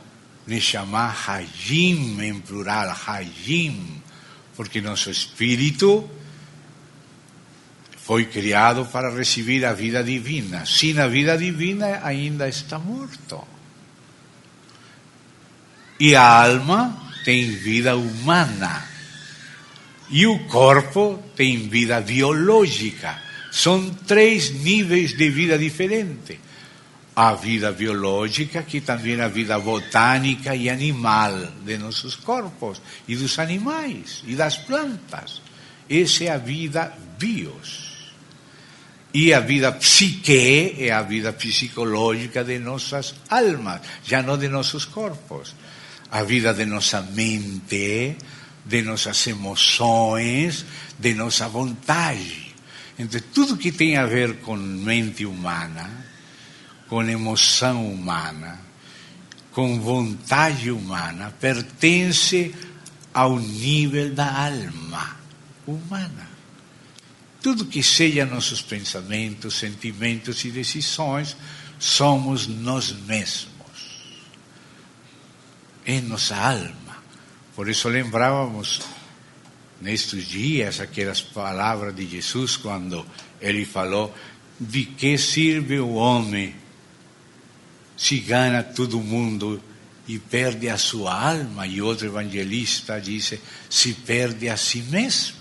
Neshama Hajim, em plural, Hajim, porque nosso espírito foi criado para receber a vida divina. Sem a vida divina, ainda está morto. E a alma tem vida humana. E o corpo tem vida biológica. São 3 níveis de vida diferentes. A vida biológica, que também é a vida botânica e animal de nossos corpos, e dos animais, e das plantas. Essa é a vida bios. E a vida psique é a vida psicológica de nossas almas, já não de nossos corpos. A vida de nossa mente, de nossas emoções, de nossa vontade. Então, tudo que tem a ver com mente humana, com emoção humana, com vontade humana, pertence ao nível da alma humana. Tudo que seja nossos pensamentos, sentimentos e decisões, somos nós mesmos. É nossa alma. Por isso lembrávamos nestes dias aquelas palavras de Jesus quando ele falou: de que serve o homem se ganha todo mundo e perde a sua alma? E outro evangelista disse: se perde a si mesmo.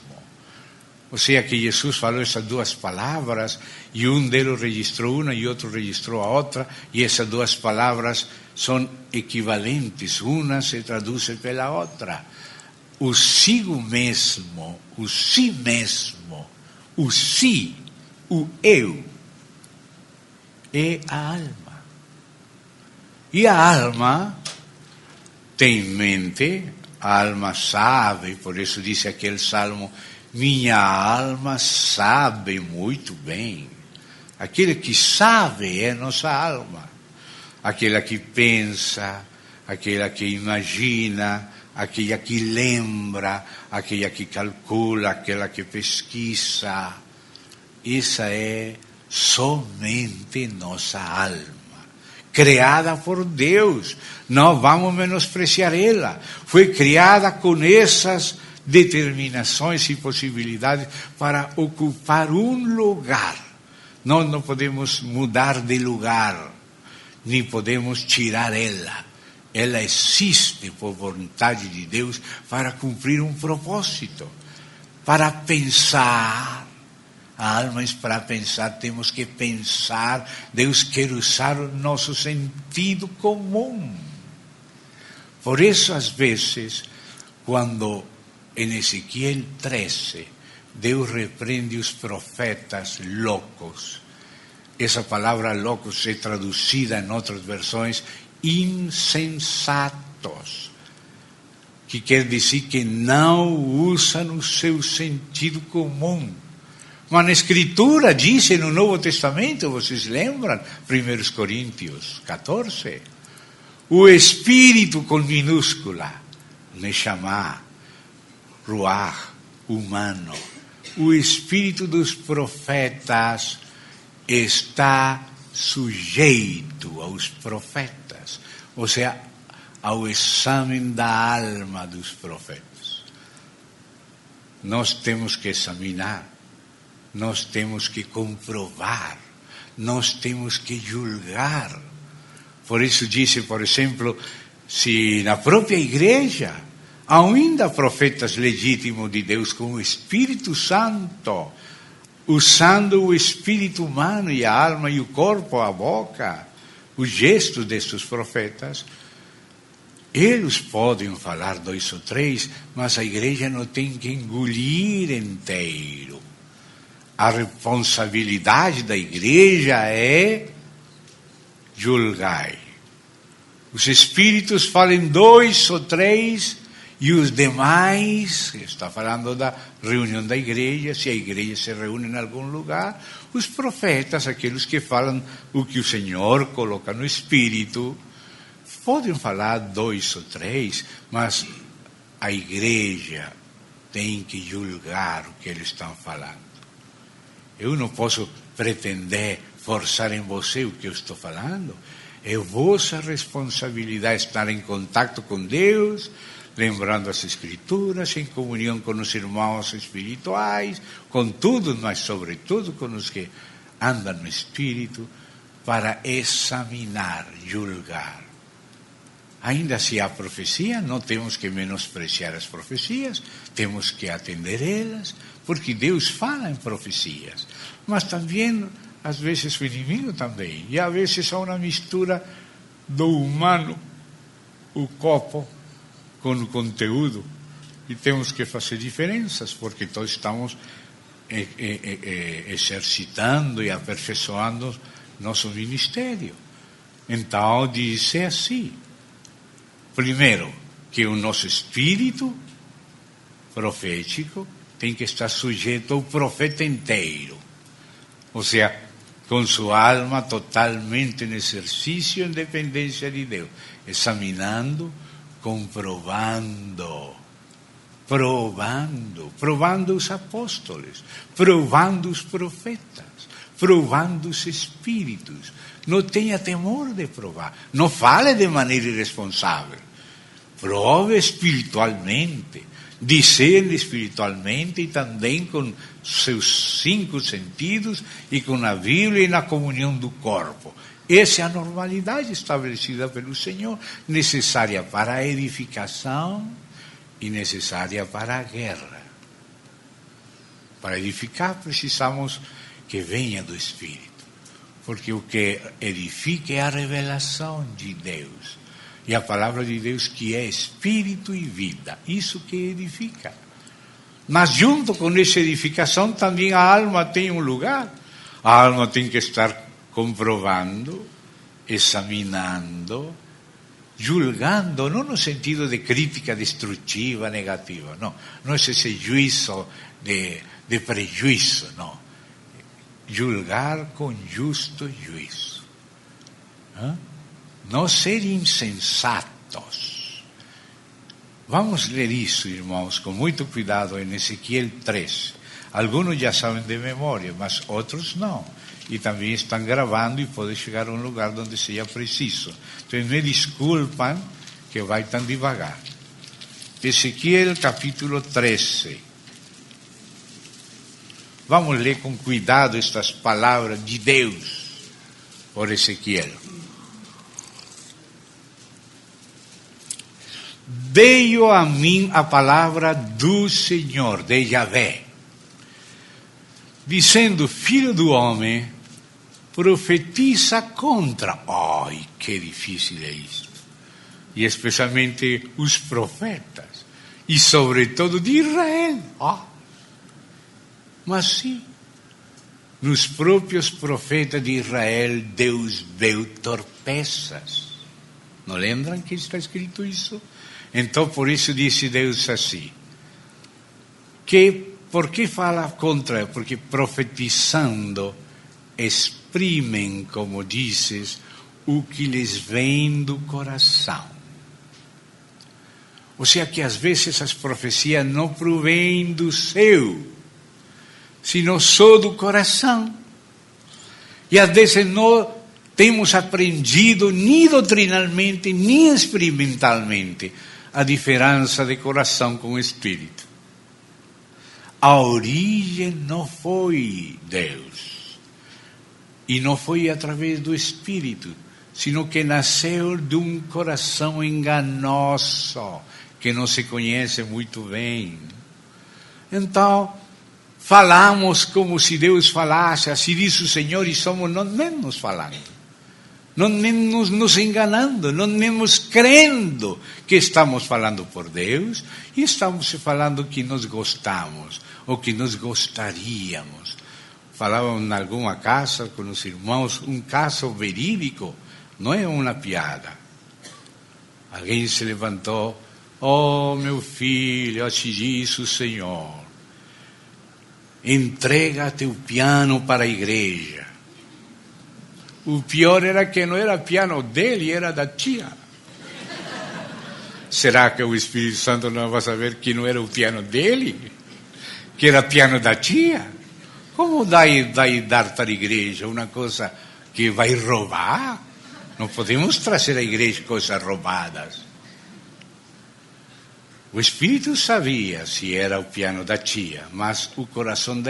Ou seja, que Jesus falou essas 2 palavras e um deles registrou uma e outro registrou a outra, e essas 2 palavras são equivalentes, uma se traduz pela outra. O sigo mesmo, o si mesmo, o si, o eu, é a alma. E a alma tem mente, a alma sabe, por isso disse aquele salmo: minha alma sabe muito bem. Aquele que sabe é nossa alma. Aquela que pensa, aquela que imagina, aquela que lembra, aquela que calcula, aquela que pesquisa. Essa é somente nossa alma, criada por Deus. Não vamos menospreciar ela. Foi criada com essas determinações e possibilidades para ocupar um lugar. Nós não podemos mudar de lugar, nem podemos tirar ela. Ela existe por vontade de Deus para cumprir um propósito, para pensar. A alma é para pensar, temos que pensar. Deus quer usar o nosso sentido comum. Por isso, às vezes, quando em Ezequiel 13, Deus repreende os profetas loucos. Essa palavra loucos é traduzida em outras versões insensatos, que quer dizer que não usam o seu sentido comum. Mas na Escritura diz no Novo Testamento, vocês lembram, 1 Coríntios 14, o Espírito com minúscula, Neshama, Ruach, humano, o Espírito dos profetas está sujeito aos profetas, ou seja, ao exame da alma dos profetas. Nós temos que examinar, nós temos que comprovar, nós temos que julgar. Por isso disse, por exemplo, se na própria igreja há ainda profetas legítimos de Deus com o Espírito Santo, usando o espírito humano e a alma e o corpo, a boca, os gestos destes profetas, eles podem falar 2 ou 3, mas a igreja não tem que engolir inteiro. A responsabilidade da igreja é julgar. Os espíritos falam 2 ou 3 e os demais, está falando da reunião da igreja, se a igreja se reúne em algum lugar, os profetas, aqueles que falam o que o Senhor coloca no espírito, podem falar 2 ou 3, mas a igreja tem que julgar o que eles estão falando. Eu não posso pretender forçar em você o que eu estou falando. É vossa responsabilidade estar em contato com Deus, lembrando as Escrituras, em comunhão com os irmãos espirituais, com tudo, mas sobretudo com os que andam no Espírito, para examinar, julgar. Ainda se há profecia, não temos que menospreciar as profecias, temos que atender elas, porque Deus fala em profecias. Mas também, às vezes, o inimigo também. E às vezes há uma mistura do humano, o corpo, com o conteúdo. E temos que fazer diferenças, porque todos estamos exercitando e aperfeiçoando nosso ministério. Então, diz assim: primeiro, que o nosso espírito profético tem que estar sujeito ao profeta inteiro. Ou seja, com sua alma totalmente em exercício e dependência de Deus. Examinando, comprovando, provando os apóstolos, provando os profetas, provando os espíritos. Não tenha temor de provar. Não fale de maneira irresponsável. Prove espiritualmente, discerne espiritualmente e também com seus 5 sentidos e com a Bíblia e na comunhão do corpo. Essa é a normalidade estabelecida pelo Senhor, necessária para a edificação e necessária para a guerra. Para edificar precisamos que venha do Espírito, porque o que edifica é a revelação de Deus. E a palavra de Deus que é espírito e vida, isso que edifica. Mas junto com essa edificação também a alma tem um lugar. A alma tem que estar comprovando, examinando, julgando, não no sentido de crítica destrutiva, negativa, não. Não é esse juízo de prejuízo, não. Julgar com justo juízo. Não ser insensatos. Vamos ler isso, irmãos, com muito cuidado em Ezequiel 3. Alguns já sabem de memória, mas outros não. E também estão gravando e pode chegar a um lugar onde seja preciso. Então, me desculpam que vai tão devagar. Ezequiel capítulo 13. Vamos ler com cuidado estas palavras de Deus por Ezequiel. Veio a mim a palavra do Senhor, de Yahvé, dizendo: filho do homem, profetiza contra. Ai, que difícil é isto. E especialmente os profetas, e sobretudo de Israel. Mas sim, nos próprios profetas de Israel, Deus viu torpezas. Não lembram que está escrito isso? Então, por isso disse Deus assim, por que fala contra? Porque profetizando exprimem, como dizes, o que lhes vem do coração. Ou seja, que às vezes as profecias não provêm do céu, sino só do coração. E às vezes não temos aprendido nem doutrinalmente, nem experimentalmente a diferença de coração com espírito. A origem não foi Deus, e não foi através do espírito, sino que nasceu de um coração enganoso, que não se conhece muito bem. Então, falamos como se Deus falasse, assim diz o Senhor, e somos nós mesmos falando. Nós mesmos nos enganando, nós mesmos crendo que estamos falando por Deus e estamos falando que nós gostamos ou que nós gostaríamos. Falávamos em alguma casa com os irmãos, um caso verídico, não é uma piada. Alguém se levantou, meu filho, assim diz o Senhor, entrega teu piano para a igreja. O pior era que não era piano dele, era da tia. Será que o Espírito Santo não vai saber que não era o piano dele? Que era piano da tia? Como dar para a igreja uma coisa que vai roubar? Não podemos trazer à igreja coisas roubadas. O Espírito sabia se era o piano da tia, mas o coração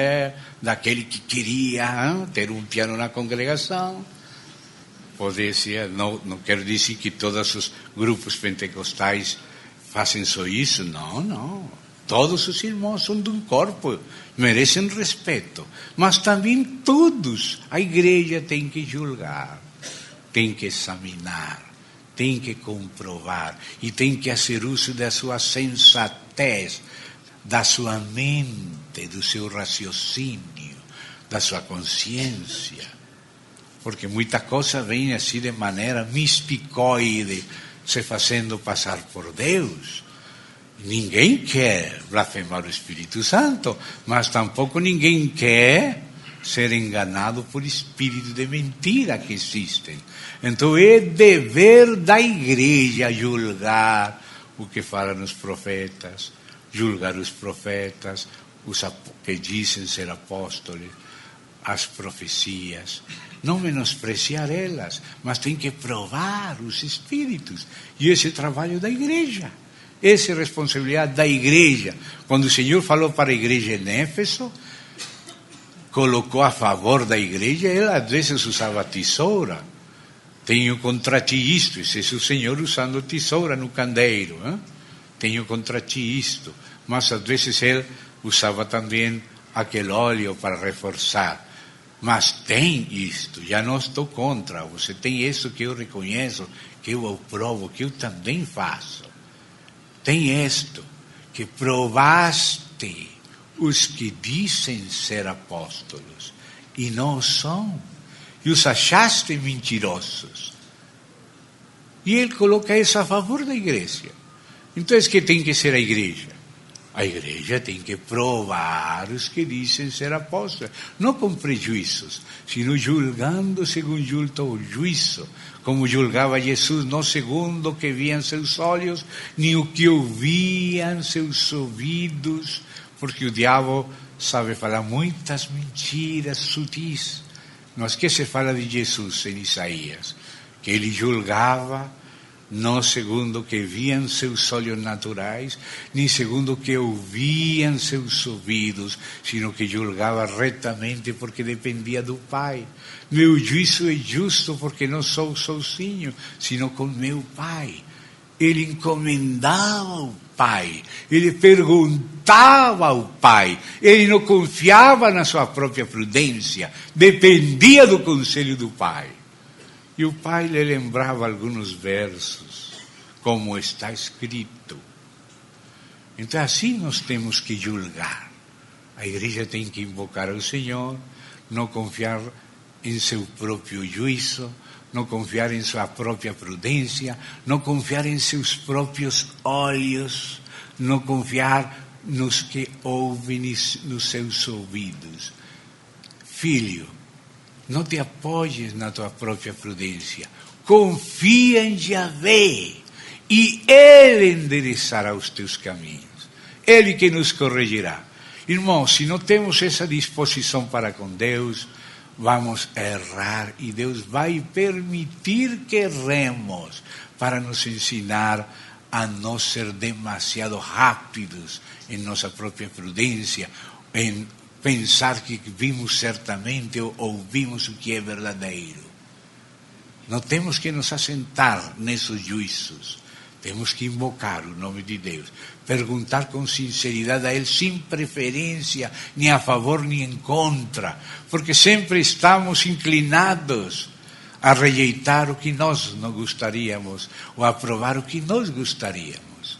daquele que queria ter um piano na congregação, pode ser, não quero dizer que todos os grupos pentecostais fazem só isso, não. Todos os irmãos são de um corpo, merecem respeito, mas também todos, a igreja tem que julgar, tem que examinar, tem que comprovar e tem que fazer uso da sua sensatez, da sua mente, do seu raciocínio, da sua consciência. Porque muita coisa vem assim de maneira misticoide, se fazendo passar por Deus. Ninguém quer blasfemar o Espírito Santo, mas tampouco ninguém quer ser enganado por espírito de mentira que existem. Então é dever da igreja julgar o que falam os profetas, julgar os profetas, os que dizem ser apóstolos, as profecias, não menospreciar elas, mas tem que provar os espíritos. E esse é o trabalho da igreja, essa é a responsabilidade da igreja. Quando o Senhor falou para a igreja em Éfeso, colocou a favor da igreja, ele às vezes usava tesoura. Tenho contra ti isto, esse é o Senhor usando tesoura no candeeiro. Tenho contra ti isto. Mas às vezes ele usava também aquele óleo para reforçar. Mas tem isto, já não estou contra, você tem isso que eu reconheço, que eu aprovo, que eu também faço. Tem isto, que provaste os que dizem ser apóstolos e não são, e os achaste mentirosos. E ele coloca isso a favor da igreja. Então, que tem que ser a igreja? A igreja tem que provar os que dizem ser apóstolos, não com prejuízos, sino julgando segundo o juízo, como julgava Jesus, não segundo o que viam seus olhos, nem o que ouviam seus ouvidos, porque o diabo sabe falar muitas mentiras sutis. Mas que se fala de Jesus em Isaías? Que ele julgava não segundo o que viam seus olhos naturais, nem segundo o que ouviam seus ouvidos, sino que julgava retamente porque dependia do Pai. Meu juízo é justo porque não sou sozinho, sino com meu Pai. Ele encomendava ao Pai, ele perguntava ao Pai, ele não confiava na sua própria prudência, dependia do conselho do Pai. E o pai lhe lembrava alguns versos, como está escrito. Então assim nós temos que julgar. A igreja tem que invocar ao Senhor, não confiar em seu próprio juízo, não confiar em sua própria prudência, não confiar em seus próprios olhos, não confiar nos que ouvem nos seus ouvidos. Filho, não te apoies na tua própria prudência. Confia em Yahvé e Ele endereçará os teus caminhos. Ele que nos corrigirá. Irmãos, se não temos essa disposição para com Deus, vamos errar e Deus vai permitir que erremos para nos ensinar a não ser demasiado rápidos em nossa própria prudência, em pensar que vimos certamente ou ouvimos o que é verdadeiro. Não temos que nos assentar nesses juízos. Temos que invocar o nome de Deus, perguntar com sinceridade a Ele, sem preferência, nem a favor nem em contra, porque sempre estamos inclinados a rejeitar o que nós não gostaríamos, ou a aprovar o que nós gostaríamos.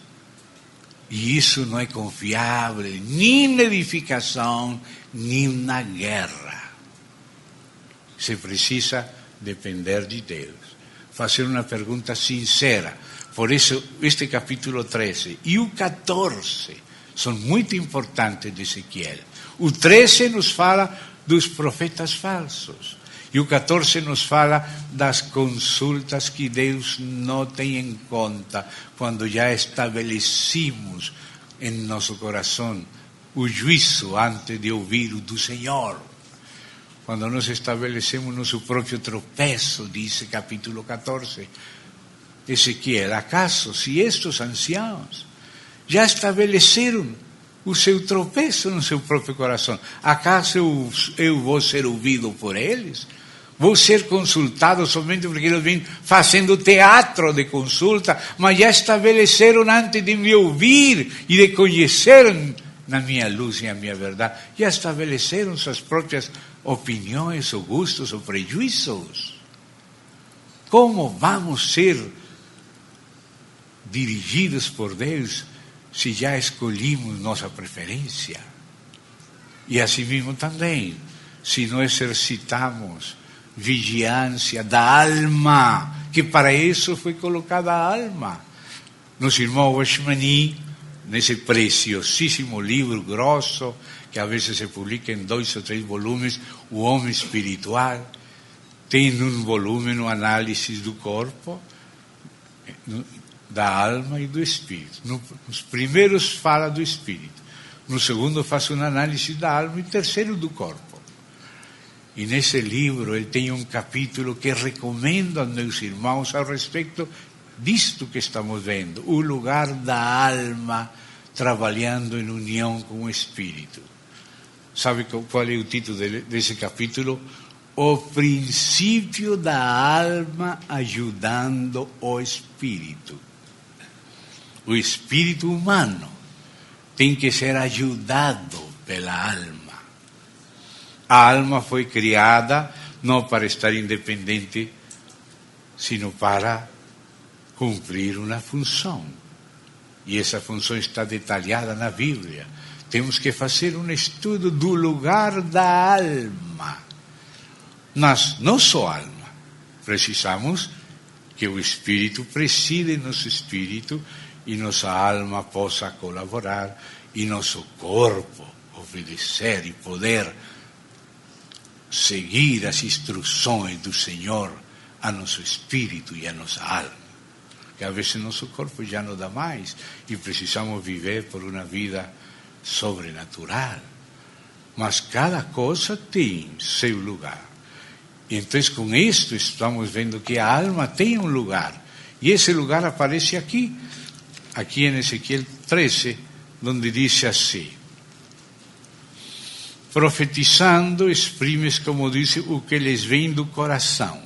E isso não é confiável, nem na edificação, nem na guerra. Você precisa depender de Deus, fazer uma pergunta sincera. Por isso, este capítulo 13 e o 14 são muito importantes de Ezequiel. O 13 nos fala dos profetas falsos. E o 14 nos fala das consultas que Deus não tem em conta quando já estabelecimos em nosso coração o juízo antes de ouvir o do Senhor. Quando nós estabelecemos nosso próprio tropeço, diz capítulo 14, Ezequiel, acaso se estes anciãos já estabeleceram o seu tropeço no seu próprio coração, acaso eu vou ser ouvido por eles? Vou ser consultado somente porque eles vêm fazendo teatro de consulta, mas já estabeleceram antes de me ouvir e de conhecer na minha luz e a minha verdade, já estabeleceram suas próprias opiniões, ou gostos, ou prejuízos. Como vamos ser dirigidos por Deus se já escolhimos nossa preferência? E assim mesmo também, se não exercitamos vigilância da alma, que para isso foi colocada a alma. Nosso irmão Washmani, nesse preciosíssimo livro grosso, que às vezes se publica em 2 ou 3 volumes, O Homem Espiritual, tem um volume no análise do corpo, da alma e do espírito. Nos primeiros fala do espírito, no segundo faz uma análise da alma e no terceiro do corpo. E nesse livro ele tem um capítulo que recomendo aos meus irmãos a respeito disto que estamos vendo, o lugar da alma trabalhando em união com o espírito. Sabe qual é o título desse capítulo? O princípio da alma ajudando o espírito. O espírito humano tem que ser ajudado pela alma. A alma foi criada não para estar independente, sino para cumprir uma função. E essa função está detalhada na Bíblia. Temos que fazer um estudo do lugar da alma. Mas não só alma. Precisamos que o Espírito preside nosso espírito e nossa alma possa colaborar e nosso corpo obedecer e poder seguir as instruções do Senhor a nosso espírito e a nossa alma. Que às vezes nosso corpo já não dá mais e precisamos viver por uma vida sobrenatural. Mas cada coisa tem seu lugar. E então com isto estamos vendo que a alma tem um lugar. E esse lugar aparece aqui em Ezequiel 13, onde diz assim: profetizando, exprimes, como dice, o que lhes vem do coração.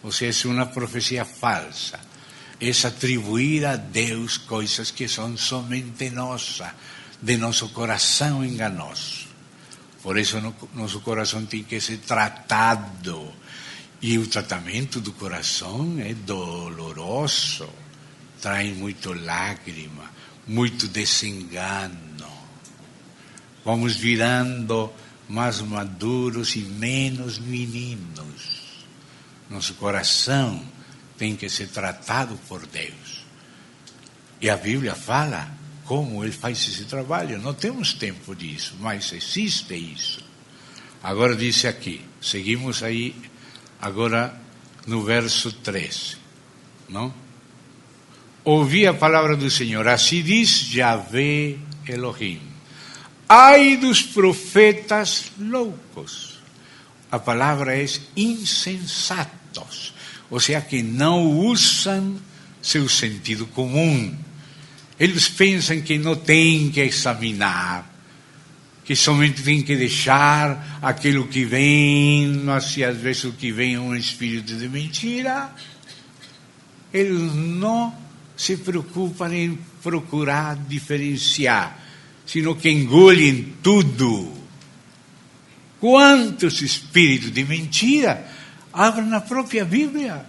Ou seja, é uma profecia falsa. É atribuir a Deus coisas que são somente nossas, de nosso coração enganoso. Por isso, nosso coração tem que ser tratado. E o tratamento do coração é doloroso. Traz muito lágrima, muito desengano. Vamos virando mais maduros e menos meninos. Nosso coração tem que ser tratado por Deus. E a Bíblia fala como Ele faz esse trabalho. Não temos tempo disso, mas existe isso. Agora diz aqui, seguimos aí, agora no verso 13, não? Ouvi a palavra do Senhor, assim diz Yahvé Elohim. Ai dos profetas loucos. A palavra é insensatos, ou seja, que não usam seu sentido comum. Eles pensam que não tem que examinar, que somente tem que deixar aquilo que vem, mas se às vezes o que vem é um espírito de mentira. Eles não se preocupam em procurar diferenciar, sino que engolem tudo. Quantos espíritos de mentira abrem na própria Bíblia?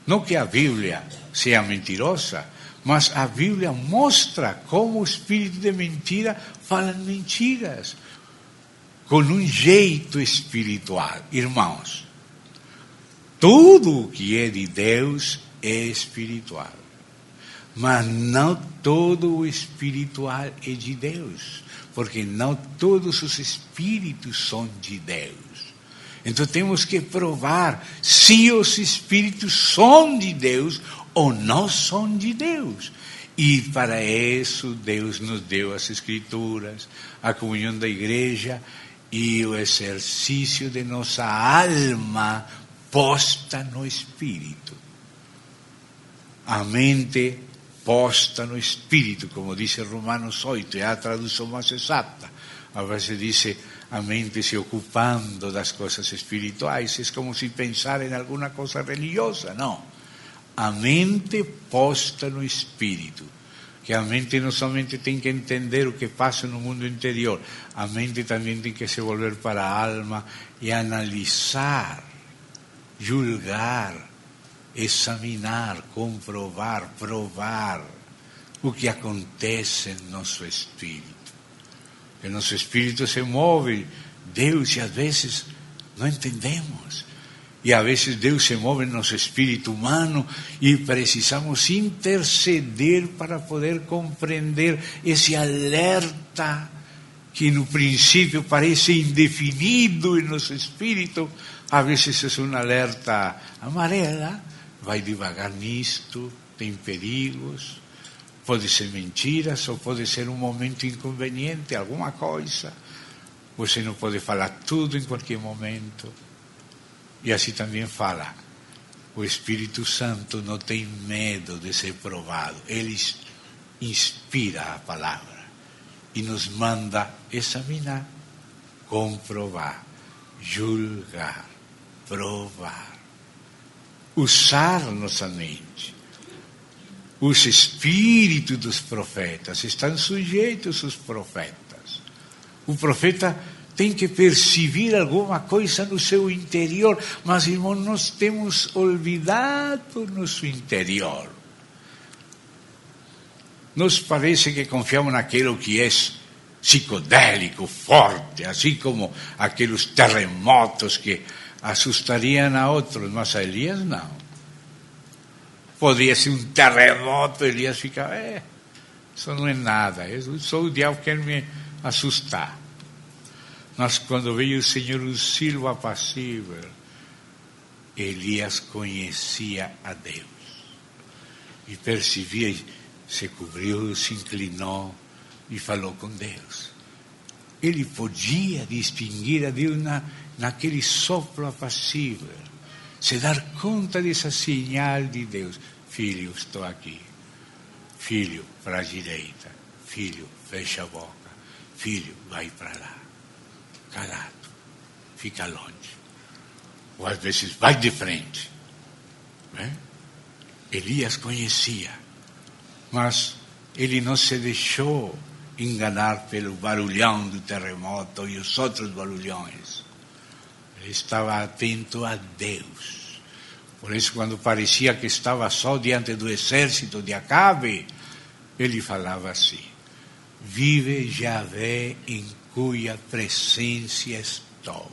Não que a Bíblia seja mentirosa, mas a Bíblia mostra como o espírito de mentira fala mentiras, com um jeito espiritual. Irmãos, tudo o que é de Deus é espiritual, mas não todo o espiritual é de Deus, porque não todos os espíritos são de Deus. Então temos que provar se os espíritos são de Deus ou não são de Deus. E para isso Deus nos deu as Escrituras, a comunhão da igreja e o exercício de nossa alma posta no Espírito. A mente posta no Espírito, como diz Romanos 8, é a tradução mais exata. A vezes diz a mente se ocupando das coisas espirituais, é como se pensar em alguma coisa religiosa, não. A mente posta no Espírito, que a mente não somente tem que entender o que passa no mundo interior, a mente também tem que se volver para a alma e analisar, julgar, examinar, comprovar, provar o que acontece em nosso espírito. Que nosso espírito se move, Deus, e às vezes não entendemos. E às vezes Deus se move em nosso espírito humano e precisamos interceder para poder compreender esse alerta que no princípio parece indefinido em nosso espírito. Às vezes é um alerta amarela, vai devagar nisto, tem perigos, pode ser mentiras ou pode ser um momento inconveniente, alguma coisa. Você não pode falar tudo em qualquer momento. E assim também fala, o Espírito Santo não tem medo de ser provado. Ele inspira a palavra e nos manda examinar, comprovar, julgar, provar, usar nossa mente. Os espíritos dos profetas estão sujeitos aos profetas. O profeta tem que perceber alguma coisa no seu interior, mas, irmão, nós temos olvidado nosso interior. Nos parece que confiamos naquilo que é psicodélico, forte, assim como aqueles terremotos que assustariam a outros, mas a Elias não. Poderia ser um terremoto, Elias fica, isso não é nada, eu sou o diabo que quer me assustar. Mas quando veio o Senhor, o silvo apacível, Elias conhecia a Deus. E percebia, se cobriu, se inclinou e falou com Deus. Ele podia distinguir a Deus naquele sopro apacível, se dar conta dessa señal de Deus. Filho, estou aqui. Filho, para a direita. Filho, fecha a boca. Filho, vai para lá. Calado, fica longe. Ou às vezes vai de frente. Elias conhecia, mas ele não se deixou enganar pelo barulhão do terremoto e os outros barulhões. Ele estava atento a Deus. Por isso, quando parecia que estava só diante do exército de Acabe, ele falava assim: vive Yahvé em cuja presença estou.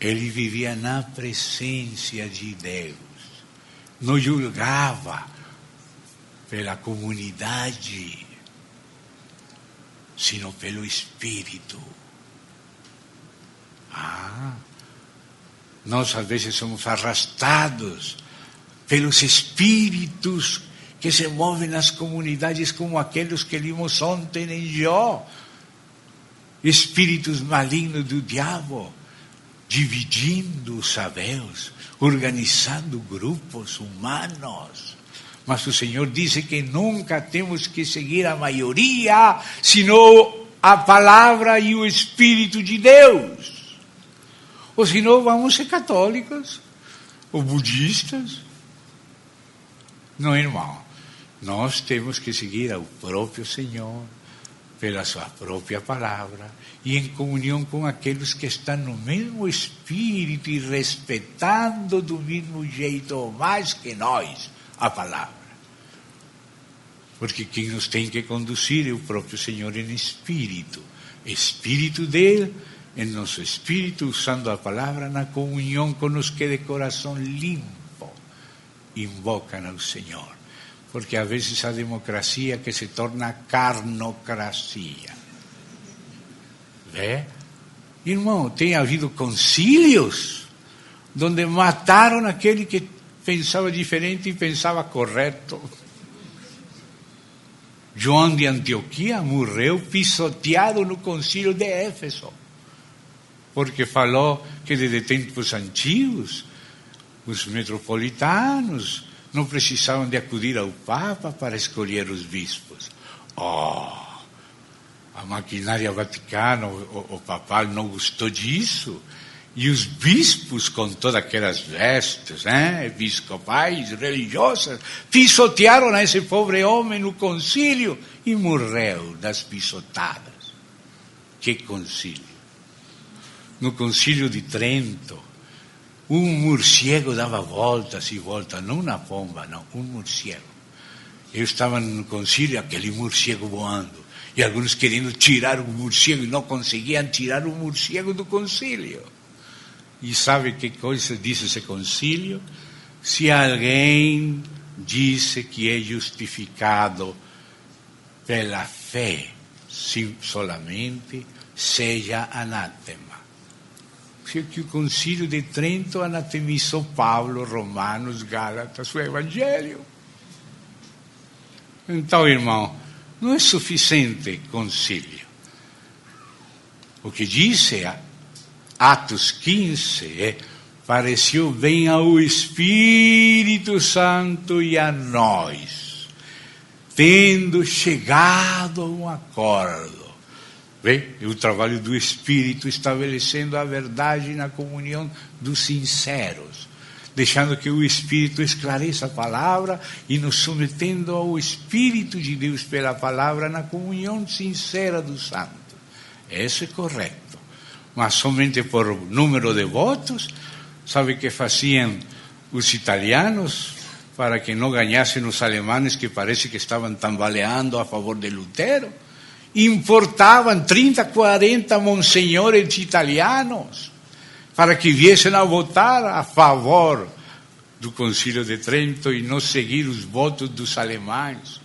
Ele vivia na presença de Deus. Não julgava pela comunidade, sino pelo Espírito. Nós às vezes somos arrastados pelos espíritos que se movem nas comunidades, como aqueles que vimos ontem em Jó. Espíritos malignos do diabo, dividindo os sabeus, organizando grupos humanos. Mas o Senhor disse que nunca temos que seguir a maioria, sino a palavra e o Espírito de Deus. Ou senão vamos ser católicos, ou budistas. Não, irmão. Nós temos que seguir ao próprio Senhor, pela sua própria palavra, e em comunhão com aqueles que estão no mesmo Espírito e respeitando do mesmo jeito ou mais que nós a palavra. Porque quem nos tem que conduzir é o próprio Senhor em Espírito. Espírito dele, em nosso Espírito, usando a palavra na comunhão com os que de coração limpo invocam ao Senhor. Porque às vezes a democracia que se torna carnocracia. Vê? Irmão, tem havido concílios onde mataram aquele que pensava diferente e pensava correto. João de Antioquia morreu pisoteado no concílio de Éfeso, porque falou que desde tempos antigos os metropolitanos não precisavam de acudir ao Papa para escolher os bispos. A maquinária vaticana, o papal não gostou disso. E os bispos, com todas aquelas vestes, episcopais, religiosas, pisotearam a esse pobre homem no concílio e morreu das pisotadas. Que concílio! No concílio de Trento, um morcego dava voltas e voltas, não uma pomba, não, um morcego. Eu estava no concílio, aquele morcego voando, e alguns querendo tirar o morcego e não conseguiam tirar o morcego do concílio. E sabe que coisa diz esse concílio? Se alguém disse que é justificado pela fé, sim, solamente, seja anátema. Que o concílio de Trento anatemizou Paulo, Romanos, Gálatas, o Evangelho. Então, irmão, não é suficiente concílio. O que diz Atos 15, pareceu bem ao Espírito Santo e a nós, tendo chegado a um acordo. Vê? O trabalho do Espírito estabelecendo a verdade na comunhão dos sinceros, deixando que o Espírito esclareça a palavra e nos submetendo ao Espírito de Deus pela palavra na comunhão sincera dos santos. Isso é correto. Mas somente por número de votos, sabe o que faziam os italianos para que não ganhassem os alemães que parece que estavam tambaleando a favor de Lutero? Importavam 30, 40 monsenhores italianos para que viessem a votar a favor do Concílio de Trento e não seguir os votos dos alemães.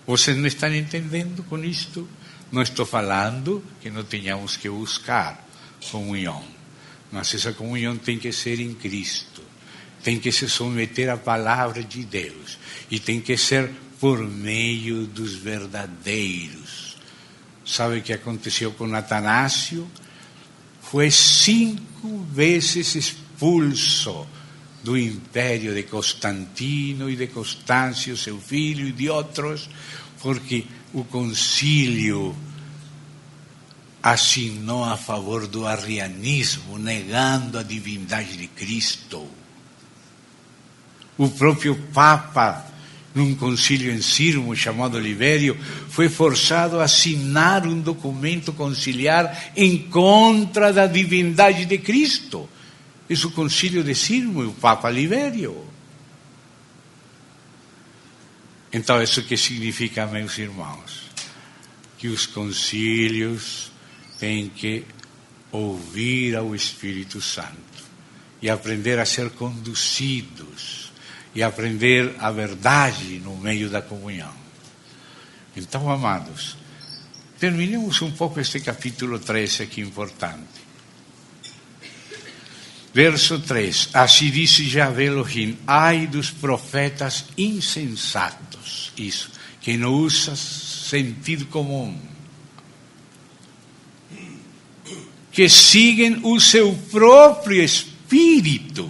Vocês não estão entendendo com isto? Não estou falando que não tenhamos que buscar comunhão, mas essa comunhão tem que ser em Cristo, tem que se submeter à palavra de Deus e tem que ser por meio dos verdadeiros. Sabe o que aconteceu com Atanásio? Foi 5 vezes expulso do império de Constantino e de Constâncio, seu filho, e de outros, porque o concílio assinou a favor do arrianismo, negando a divindade de Cristo. O próprio Papa, num concílio em Sirmo, chamado Libério, foi forçado a assinar um documento conciliar em contra da divindade de Cristo. Esse é o concílio de Sirmo, o Papa Libério. Então, isso que significa, meus irmãos? Que os concílios têm que ouvir ao Espírito Santo e aprender a ser conduzidos e aprender a verdade no meio da comunhão. Então, amados, terminemos um pouco este capítulo 13 aqui importante. Verso 3, assim disse Yahvé Elohim, ai dos profetas insensatos, isso, que não usa sentido comum, que seguem o seu próprio espírito.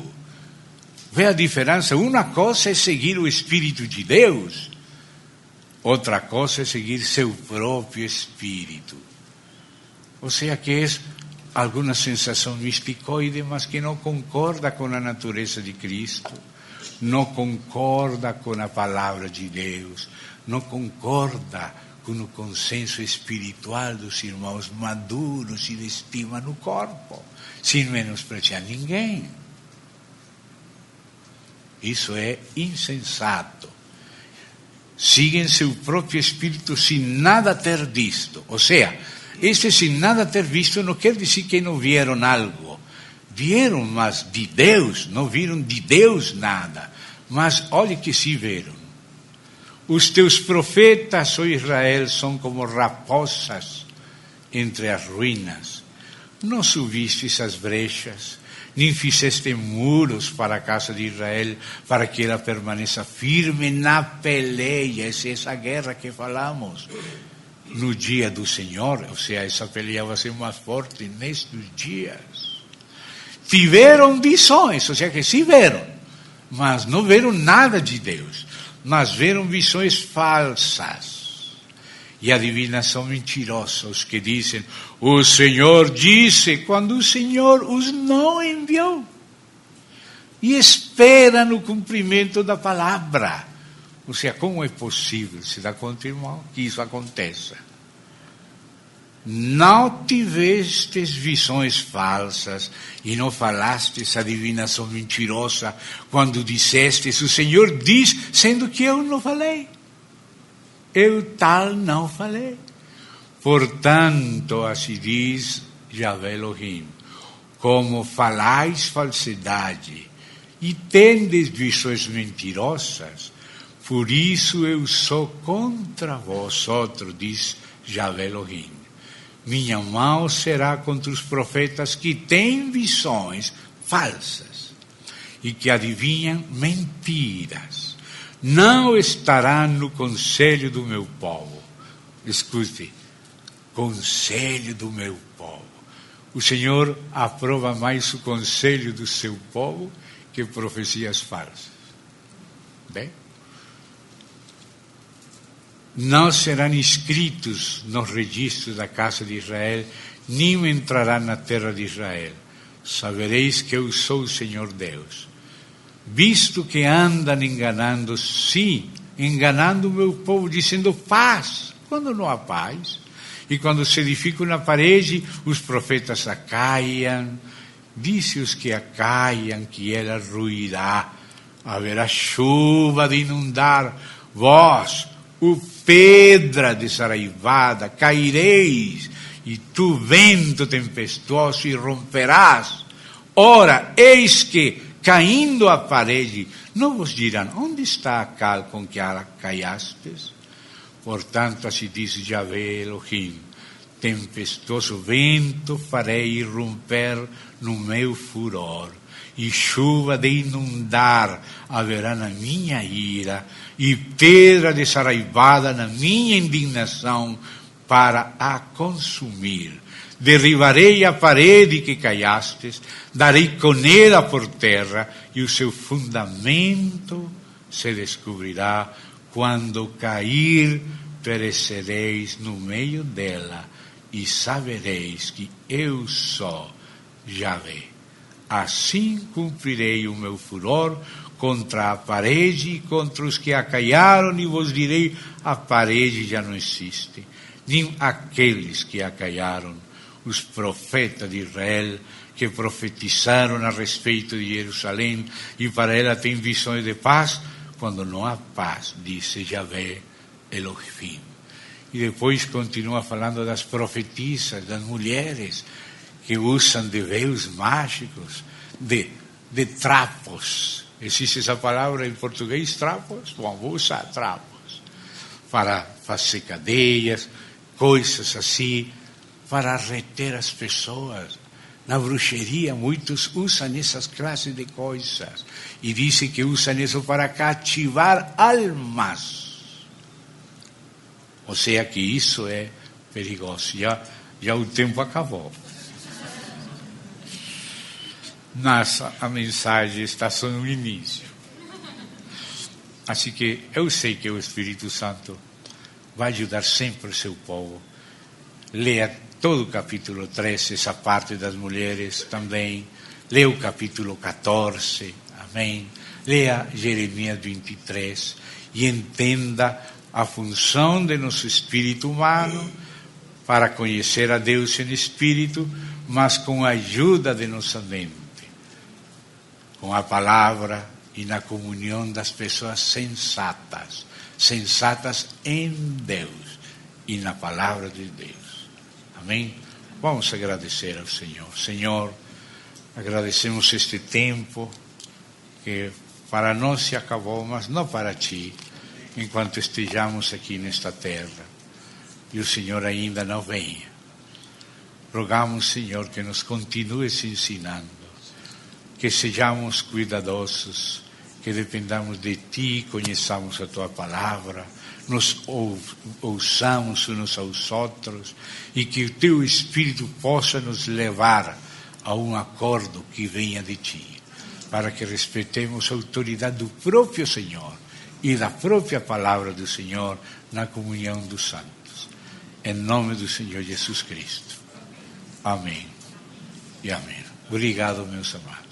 Vê a diferença? Uma coisa é seguir o Espírito de Deus, outra coisa é seguir seu próprio espírito. Ou seja, que é alguma sensação misticoide, mas que não concorda com a natureza de Cristo, não concorda com a palavra de Deus, não concorda com o consenso espiritual dos irmãos maduros e de estima no corpo, sem menospreciar ninguém. Isso é insensato. Siguen seu próprio espírito sem nada ter visto. Ou seja, este sem nada ter visto não quer dizer que não vieram algo. Vieram, mas de Deus, não viram de Deus nada. Mas olhe que se viram. Os teus profetas, ó Israel, são como raposas entre as ruínas. Não subistes as brechas, nem fizeste muros para a casa de Israel, para que ela permaneça firme na peleia. Essa é essa guerra que falamos no dia do Senhor. Ou seja, essa peleia vai ser mais forte nestes dias. Tiveram visões, ou seja, que se viram, mas não viram nada de Deus, mas viram visões falsas. E a divinação mentirosa, os que dizem, o Senhor disse, quando o Senhor os não enviou. E espera no cumprimento da palavra. Ou seja, como é possível, se dá conta, irmão, que isso aconteça? Não tivestes visões falsas e não falastes a divinação mentirosa quando dissestes, o Senhor diz, sendo que eu não falei. Eu tal não falei. Portanto, assim diz Yahvé Elohim, como falais falsidade e tendes visões mentirosas, por isso eu sou contra vós outros, diz Yahvé Elohim. Minha mão será contra os profetas que têm visões falsas e que adivinham mentiras. Não estará no conselho do meu povo. Escute, conselho do meu povo. O Senhor aprova mais o conselho do seu povo que profecias falsas. Bem? Não serão inscritos nos registros da casa de Israel, nem entrarão na terra de Israel. Sabereis que eu sou o Senhor Deus. Visto que andam enganando, sim, enganando o meu povo, dizendo paz, quando não há paz. E quando se edifica uma parede, os profetas acaiam. Disse os que acaiam que ela ruirá. Haverá chuva de inundar. Vós, o pedra desaraivada, caireis, e tu, vento tempestuoso, e romperás. Ora, eis que, caindo a parede, não vos dirão, onde está a cal com que caiastes? Portanto, assim diz Yahvé Elohim, tempestuoso vento farei irromper no meu furor, e chuva de inundar haverá na minha ira, e pedra desaraivada na minha indignação para a consumir. Derribarei a parede que caiastes, darei com ela por terra, e o seu fundamento se descobrirá. Quando cair, perecereis no meio dela, e sabereis que eu sou Yahvé. Assim cumprirei o meu furor contra a parede e contra os que a caiaram, e vos direi, a parede já não existe, nem aqueles que a caiaram, os profetas de Israel, que profetizaram a respeito de Jerusalém, e para ela tem visões de paz, quando não há paz, disse Yahvé Elohim. E depois continua falando das profetisas, das mulheres que usam de véus mágicos, de trapos. Existe essa palavra em português, trapos? Bom, vou usar trapos para fazer cadeias, coisas assim, para reter as pessoas. Na bruxaria, muitos usam essas classes de coisas e dizem que usam isso para cativar almas. Ou seja, que isso é perigoso. Já o tempo acabou. Mas a mensagem está só no início. Assim que eu sei que o Espírito Santo vai ajudar sempre o seu povo. Leia todo o capítulo 13, essa parte das mulheres também. Leia o capítulo 14, amém. Leia Jeremias 23 e entenda a função de nosso espírito humano para conhecer a Deus em espírito, mas com a ajuda de nossa mente, com a palavra e na comunhão das pessoas sensatas, sensatas em Deus e na palavra de Deus. Amém? Vamos agradecer ao Senhor. Senhor, agradecemos este tempo que para nós se acabou, mas não para Ti, enquanto estejamos aqui nesta terra e o Senhor ainda não venha. Rogamos, Senhor, que nos continues ensinando, que sejamos cuidadosos, que dependamos de Ti, conheçamos a Tua palavra, nos ouçamos uns aos outros e que o Teu Espírito possa nos levar a um acordo que venha de Ti, para que respeitemos a autoridade do próprio Senhor e da própria palavra do Senhor na comunhão dos santos. Em nome do Senhor Jesus Cristo. Amém e amém. Obrigado, meus amados.